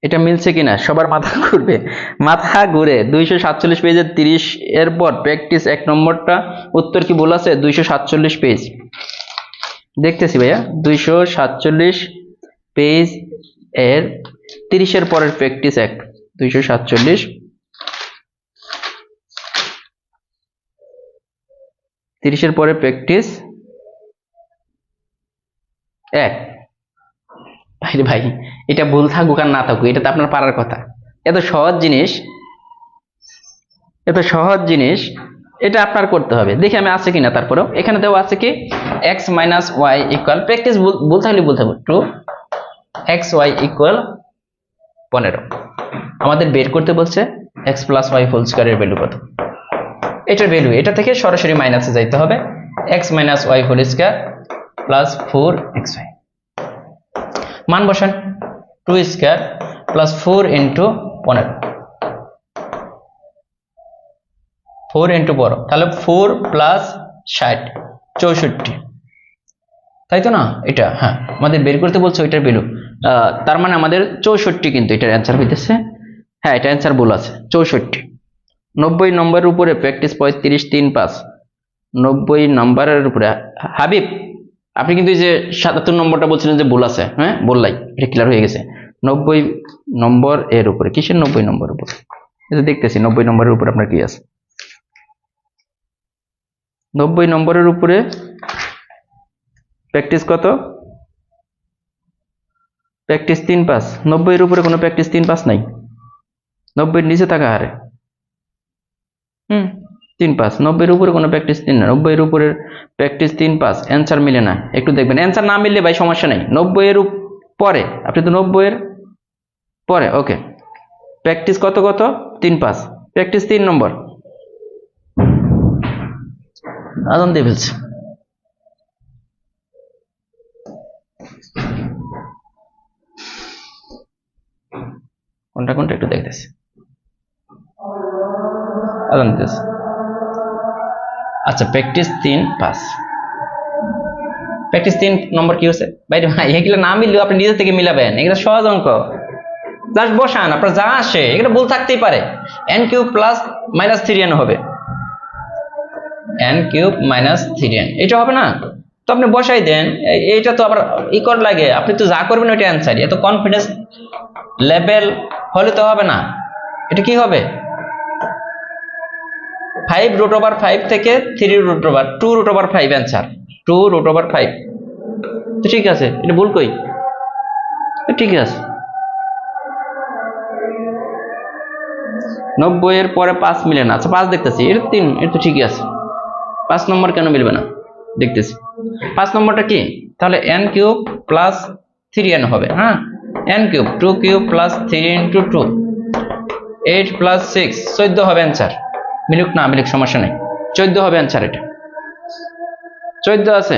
B: এটা মিলছে কিনা সবার মাথা ঘুরবে, মাথা ঘুরে। 247 পেজের 30 এর পর প্র্যাকটিস 1 নম্বরটা উত্তর কি ভুল আছে? 247 পেজ দেখতেছি ভাইয়া, 247 পেজ এর 30 এর পরের প্র্যাকটিস 1, 247 30 এর পরে প্র্যাকটিস 1। ভাই এটা ভুল থাকুক আর না থাকুক, এটা তো আপনার পারার কথা। এত সহজ জিনিস, এত সহজ জিনিস, এটা আপনার করতে হবে। দেখি আমি আছে কিনা। তারপরেও এখানে দেওয়া আছে কি x minus Y equal, practice ভুল থাকলে বলতে হবে 2xy ইকুয়াল 15। আমাদের বের করতে বলছে x প্লাস ওয়াই হোল স্কয়ারের ভ্যালু কত। এটার ভ্যালু, এটা থেকে সরাসরি মাইনাসে যাইতে হবে, x minus Y whole square plus 4xy। মান বসান, 2 স্কয়ার প্লাস 4 ইন্টু 15, 4 ইন্টু বড়, তাহলে 4 প্লাস 60 64, তাই তো না? এটা হ্যাঁ আমাদের বের করতে বলছে ওইটার ভ্যালু, তার মানে আমাদের 64 কিন্তু এটার অ্যান্সার হইতেছে। হ্যাঁ এটা অ্যান্সার ভুল আছে, 64। 90 নম্বরের উপরে প্র্যাকটিস 35 3 5, 90 নম্বরের উপরে। হাবিব আপনি কিন্তু এই যে 77 নম্বরটা বলছিলেন যে ভুল আছে, হ্যাঁ বললাই, এটা ক্লিয়ার হয়ে গেছে। 90 নম্বর এর উপরে, কিসের 90 নম্বর উপরে? এটা দেখতেছি 90 নম্বরের উপরে আপনার কি আছে। 90 নম্বরের উপরে প্র্যাকটিস কত? প্র্যাকটিস 3 5। 90 এর উপরে কোনো প্র্যাকটিস 3 5 নাই, 90 এর নিচে থাকা হারে 3 5। 90 এর উপরে কোনো প্র্যাকটিস 3 না, 90 এর উপরে প্র্যাকটিস 3 5, অ্যান্সার মিলে না। একটু দেখবেন, অ্যান্সার না মিললে ভাই সমস্যা নেই, 90 এর পরে, আপনি তো 90 এর পরে, ওকে। প্র্যাকটিস কত কত? 3 5, প্র্যাকটিস 3 নম্বর। আজান দিয়ে ফেলছে। কোনটা কোনটা একটু দেখতেছি, আজান দিতেছে। আচ্ছা প্র্যাকটিস 3 5, প্র্যাকটিস 3 নম্বর কি হচ্ছে ভাই? ভাই এগুলো না মিললেও আপনি নিজে থেকে মিলাবেন, এগুলো সহজ অঙ্ক, জাস্ট বসান, আপনার যা আসে। এগুলো ভুল থাকতেই পারে, n cube plus minus 3n হবে, n কিউব মাইনাস 3n, এটা হবে না তো আপনি বসাই দেন। এটা তো আবার ইকর লাগে, আপনি তো যা করবেন ওইটা অ্যান্সার। এত কনফিডেন্স লেভেল হলে তো হবে না। এটা কি হবে? 5 রুট ওভার 5 থেকে 3 root over 2 root over 5 answer, 2 root over 5। তো ঠিক আছে, এটা ভুল কই? ঠিক আছে। 90 এর পরে 5 মিলে না। আচ্ছা 5 দেখতেছি, এটা 3, এটা তো ঠিকই আছে। 5 নম্বর কেন মিলবে না দেখতেছি। 5 নম্বরটা কি? তাহলে n কিউব প্লাস 3n হবে। হ্যাঁ n cube, 2 cube plus 3 into 2, 8 plus 6 14 হবে অ্যান্সার। মিলুক না মিলুক সমস্যা নেই, 14 হবে অ্যান্সার। এটা 14 আছে।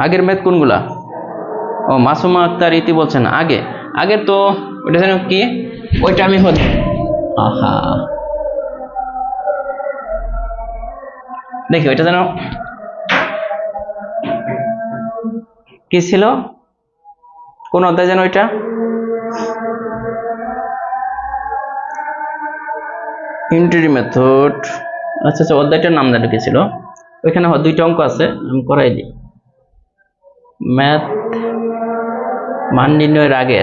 B: আগের ম্যাথ কোনগুলা? ও মাসুমা আক্তার ইতি বলছেন আগে, আগের তো ওইটা যেন কি, ওইটা আমি হতে, আহা দেখি ওইটা যেন কি ছিল, কোন অধ্যায় যেন ওইটা? Integration method. আচ্ছা আচ্ছা অধ্যায়টার নাম যেন কি ছিল? ওইখানে 2টা অঙ্ক আছে, আমি করাই দিই। ম্যাথ মান নির্ণয়ের আগে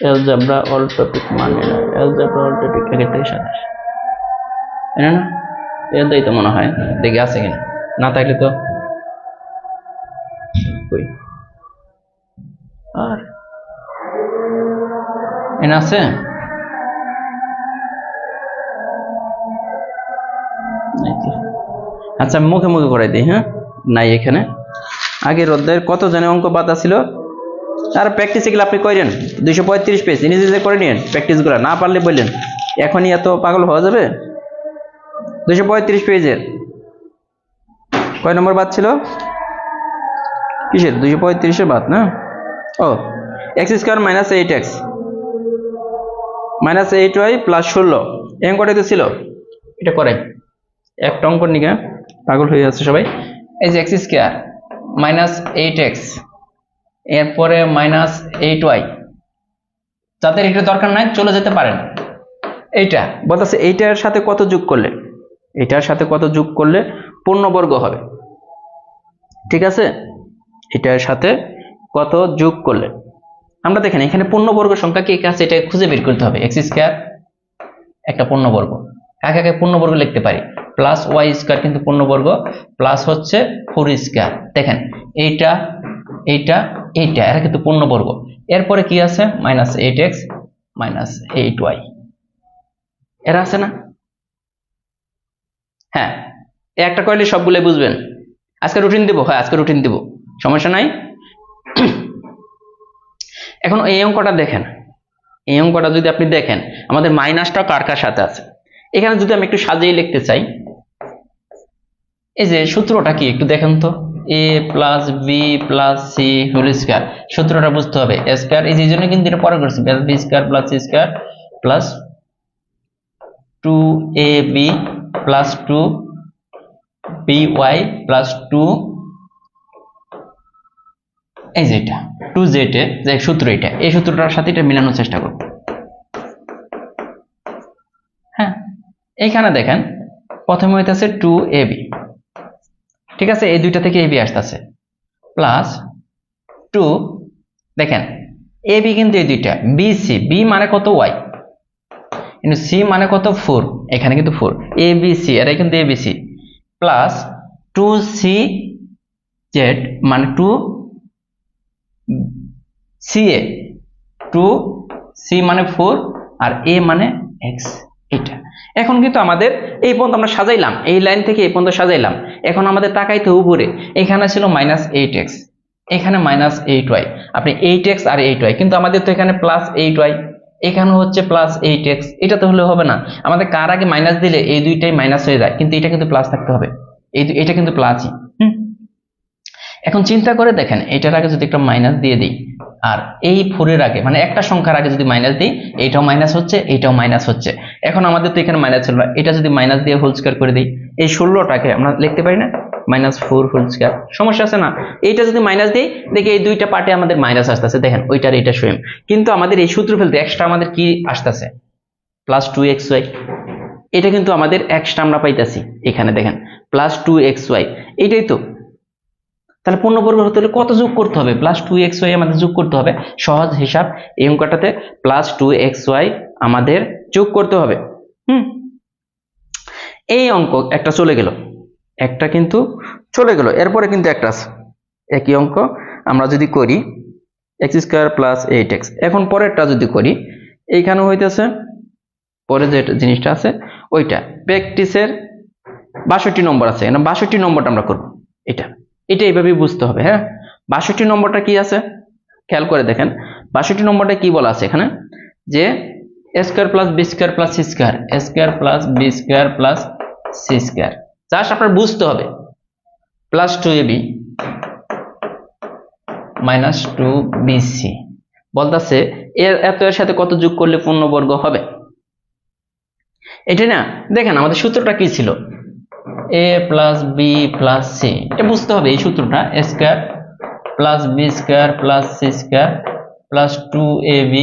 B: অ্যালজেব্রা অল টপিক মান নির্ণয়, অ্যালজেব্রা অল টপিক 1 থেকে 27, তাই না? এটাই তো মনে হয়, দেখি আছে কিনা, না থাকলে তো কই আর এনে আছে। আচ্ছা মুখে মুখে করে দিই, হ্যাঁ নাই এখানে। আগের অধ্যায়ের কত জানে অঙ্ক বাতা ছিল, আর প্র্যাকটিস এগুলো আপনি করেন। 235 পেজ নিজে নিজে করে নিন প্র্যাকটিসগুলো, না পারলে বললেন। এখনই এত পাগল হওয়া যাবে? 235 পেজের কয় নম্বর বাদ ছিল? কিসের 235-এর বাদ না? ও X square minus 8x, -8y plus 16 এই অঙ্কটাই তো ছিল, এটা করে একটা অঙ্ক নিকে পাগল হয়ে যাচ্ছে সবাই। এই যে x স্কয়ার -8x এরপরে -8y, যাদের এটা দরকার নাই চলে যেতে পারেন। এইটা বলতেছে এইটার সাথে কত যোগ করলে, এটার সাথে কত যোগ করলে পূর্ণবর্গ হবে, ঠিক আছে, এটার সাথে কত যোগ করলে। আমরা দেখেন এখানে পূর্ণবর্গ সংখ্যা কি আছে এটা খুঁজে বের করতে হবে। x স্কয়ার একটা পূর্ণবর্গ, একে পূর্ণবর্গ লিখতে পারি, প্লাস ওয়াই স্কয়ার কিন্তু পূর্ণবর্গ, প্লাস হচ্ছে 4 স্কয়ার। দেখেন এইটা এইটা এইটা এরা কিন্তু পূর্ণবর্গ। এরপরে কি আছে -8x -8y, এরা আছে না? হ্যাঁ, একটা করলে সবগুলো বুঝবেন। আজকে রুটিন দিব, হ্যাঁ আজকে রুটিন দিব, সমস্যা নাই। এখন এই অঙ্কটা দেখেন, এই অঙ্কটা যদি আপনি দেখেন আমাদের মাইনাসটা কার কার সাথে আছে। এখানে যদি আমি একটু সাজিয়ে লিখতে চাই, এই যে সূত্রটা কি একটু দেখেন তো, a plus B plus C whole square, সূত্রটা বুঝতে হবে। a স্কয়ার এই জন্য কিন্তু এটা পরে করছি, B square plus C square plus 2ab plus 2by plus 2, এই যে এটা 2z এর যে সূত্র, এটা এই সূত্রটার সাথে এটা মিলানোর চেষ্টা করব। হ্যাঁ, এইখানে দেখেন প্রথমে হইতাছে 2ab, ঠিক আছে, এই দুইটা থেকে ab আসতেছে, প্লাস 2, দেখেন ab কিন্তু এই দুইটা, bc, b মানে কত y, কিন্তু c মানে কত 4, এখানে কিন্তু 4, abc এর কিন্তু abc, প্লাস 2cz মানে 2ca, 2c মানে 4 আর a মানে x, এটা। এখন কিন্তু আমাদের এই পর্যন্ত আমরা সাজাইলাম, এই লাইন থেকে এই পর্যন্ত সাজাইলাম। এখন আমাদের তাকাইতে উপরে, এখানে ছিল -8x, এখানে -8y, আপনি 8x আর 8y, কিন্তু আমাদের তো এখানে +8y, এখানে হচ্ছে +8x, এটা তো হলে হবে না। আমাদের কার আগে মাইনাস দিলে এই দুইটাই মাইনাস হয়ে যায়, কিন্তু এটা কিন্তু প্লাস থাকতে হবে, এটা কিন্তু প্লাসই। এখন চিন্তা করে দেখেন, এটার আগে যদি একটা মাইনাস দিয়ে দিই, আর এই 4 এর আগে মানে একটা সংখ্যার আগে যদি মাইনাস দিই, এটাও মাইনাস হচ্ছে, এটাও মাইনাস হচ্ছে। এখন আমাদের তো এখানে মাইনাস ছিল না, এটা যদি মাইনাস দিয়ে হোল স্কয়ার করে দিই, এই 16টাকে আমরা লিখতে পারি না -4 হোল স্কয়ার, সমস্যা আছে না? এইটা যদি মাইনাস দিই, দেখি এই দুইটা পার্টে আমাদের মাইনাস আসতেছে, দেখেন ওইটার এটা সেম, কিন্তু আমাদের এই সূত্র ফেলতে এক্সট্রা আমাদের কি আসতেছে +2xy, এটা কিন্তু আমাদের এক্সট্রা আমরা পাইতাছি, এখানে দেখেন +2xy, এইটাই তো। তাহলে পূর্ণবর্গ হতে হলে কত যোগ করতে হবে? +2xy আমাদের যোগ করতে হবে, সহজ হিসাব। এই অঙ্কটাতে +2xy আমাদের যোগ করতে হবে। এই অঙ্ক একটা চলে গেল, একটা কিন্তু চলে গেল, এরপরে কিন্তু একটা আছে একই অঙ্ক। আমরা যদি করি x² + 8x, এখন পরেরটা যদি করি, এইখানে হইতেছে পরে যে জিনিসটা আছে ওইটা প্র্যাকটিসের 62 নম্বর আছে, 62 নম্বরটা আমরা করব। এটা এইভাবে বুঝতে হবে। হ্যাঁ, 62 নম্বরটা কি আছে খেয়াল করে দেখেন, 62 নম্বরটা কি বলা আছে এখানে, যে a² + b² + c², a² + b² + c², just আপনার বুঝতে হবে, +2ab - 2bc বলতেছে এর এর সাথে কত যোগ করলে পূর্ণবর্গ হবে। এটা না, দেখেন আমাদের সূত্রটা কি ছিল, a + b + c, এটা বুঝতে হবে এই সূত্রটা, a² + b² + c² + 2ab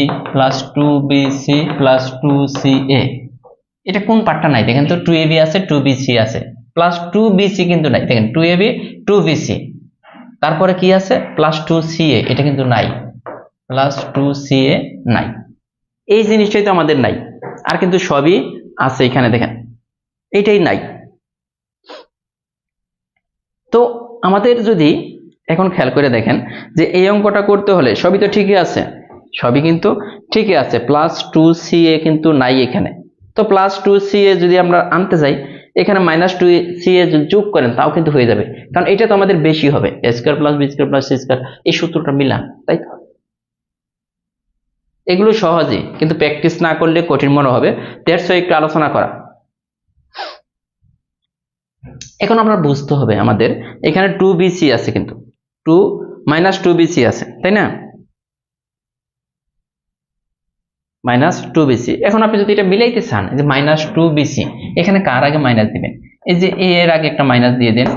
B: + 2bc + 2ca, এটা কোন পার্টটা নাই দেখেন তো, 2ab আছে 2bc আছে, +2bc কিন্তু নাই, দেখেন 2ab 2bc, তারপরে কি আছে +2ca, এটা কিন্তু নাই, +2ca নাই, এই জিনিসটাই তো আমাদের নাই, আর কিন্তু সবই আছে এখানে দেখেন, এইটাই নাই। তো আমাদের যদি এখন খেয়াল করে দেখেন যে এই অঙ্কটা করতে হলে সবই তো ঠিকই আছে, সবই কিন্তু ঠিকই আছে, +2ca কিন্তু নাই এখানে। তো +2ca যদি আমরা আনতে যাই, এখানে -2ca যদি যোগ করেন তাও কিন্তু হয়ে যাবে, কারণ এটা তো আমাদের বেশি হবে, a² + b² + c², এই সূত্রটা মিলান, তাই তো। এগুলো সহজই, কিন্তু প্র্যাকটিস না করলে কঠিন মনে হবে, দ্যাটস ওয়াই একটু আলোচনা করা। এখন আমরা বুঝতে হবে আমাদের এখানে 2bc আছে, কিন্তু -2bc আছে, তাই না? -2bc। এখন আপনি যদি এটা মিলাইতে চান, যে -2bc, এখানে কার আগে মাইনাস দিবেন? এই যে a এর আগে একটা মাইনাস দিয়ে দেন,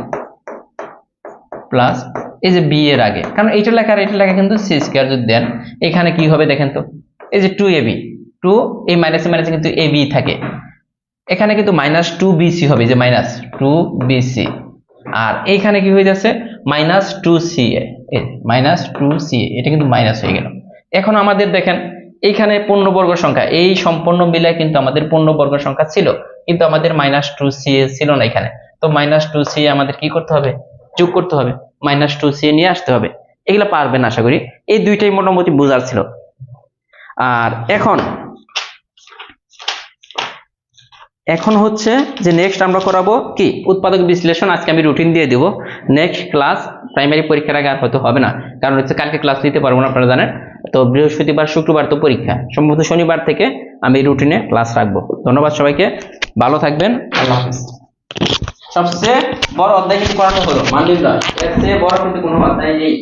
B: প্লাস এই যে b এর আগে, কারণ এইটা লেখা আর এটা লেখা কিন্তু c স্কয়ার যদি দেন, এখানে কি হবে দেখেন তো, এই যে 2ab, 2 এই মাইনাসে মাইনাসে কিন্তু ab থাকে, এখানে কিন্তু -2bc হবে, যে -2bc, আর এইখানে কি হয়ে যাচ্ছে -2ca, -2ca, এটা কিন্তু মাইনাস হয়ে গেল। এখন আমাদের দেখেন এইখানে পূর্ণবর্গ সংখ্যা, এই সম্পূর্ণ মিলায় কিন্তু আমাদের পূর্ণবর্গ সংখ্যা ছিল, কিন্তু আমাদের -2ca ছিল না এখানে, তো -2ca আমাদের কি করতে হবে? যোগ করতে হবে, -2ca নিয়ে আসতে হবে। এগুলা পারবেন আশা করি, এই দুইটাই মোটামুটি বোঝার ছিল। আর এখন হচ্ছে যে নেক্সট আমরা করাবো কি উৎপাদক বিশ্লেষণ। আজকে আমি রুটিন দিয়ে দিব, নেক্সট ক্লাস প্রাইমারি পরীক্ষার আগে আর হয়তো হবে না, কারণ হচ্ছে কালকে ক্লাস নিতে পারবো না, আপনারা জানেন। তো বৃহস্পতিবার শুক্রবার তো পরীক্ষা, সম্ভবত শনিবার থেকে আমি রুটিনে ক্লাস রাখবো। ধন্যবাদ সবাইকে, ভালো থাকবেন, আল্লাহ হাফেজ। সবচেয়ে বড় অধ্যায় কিন্তু করানো হলো মানবিক দাস, এর চেয়ে বড় কিন্তু কোনো অধ্যায় নেই।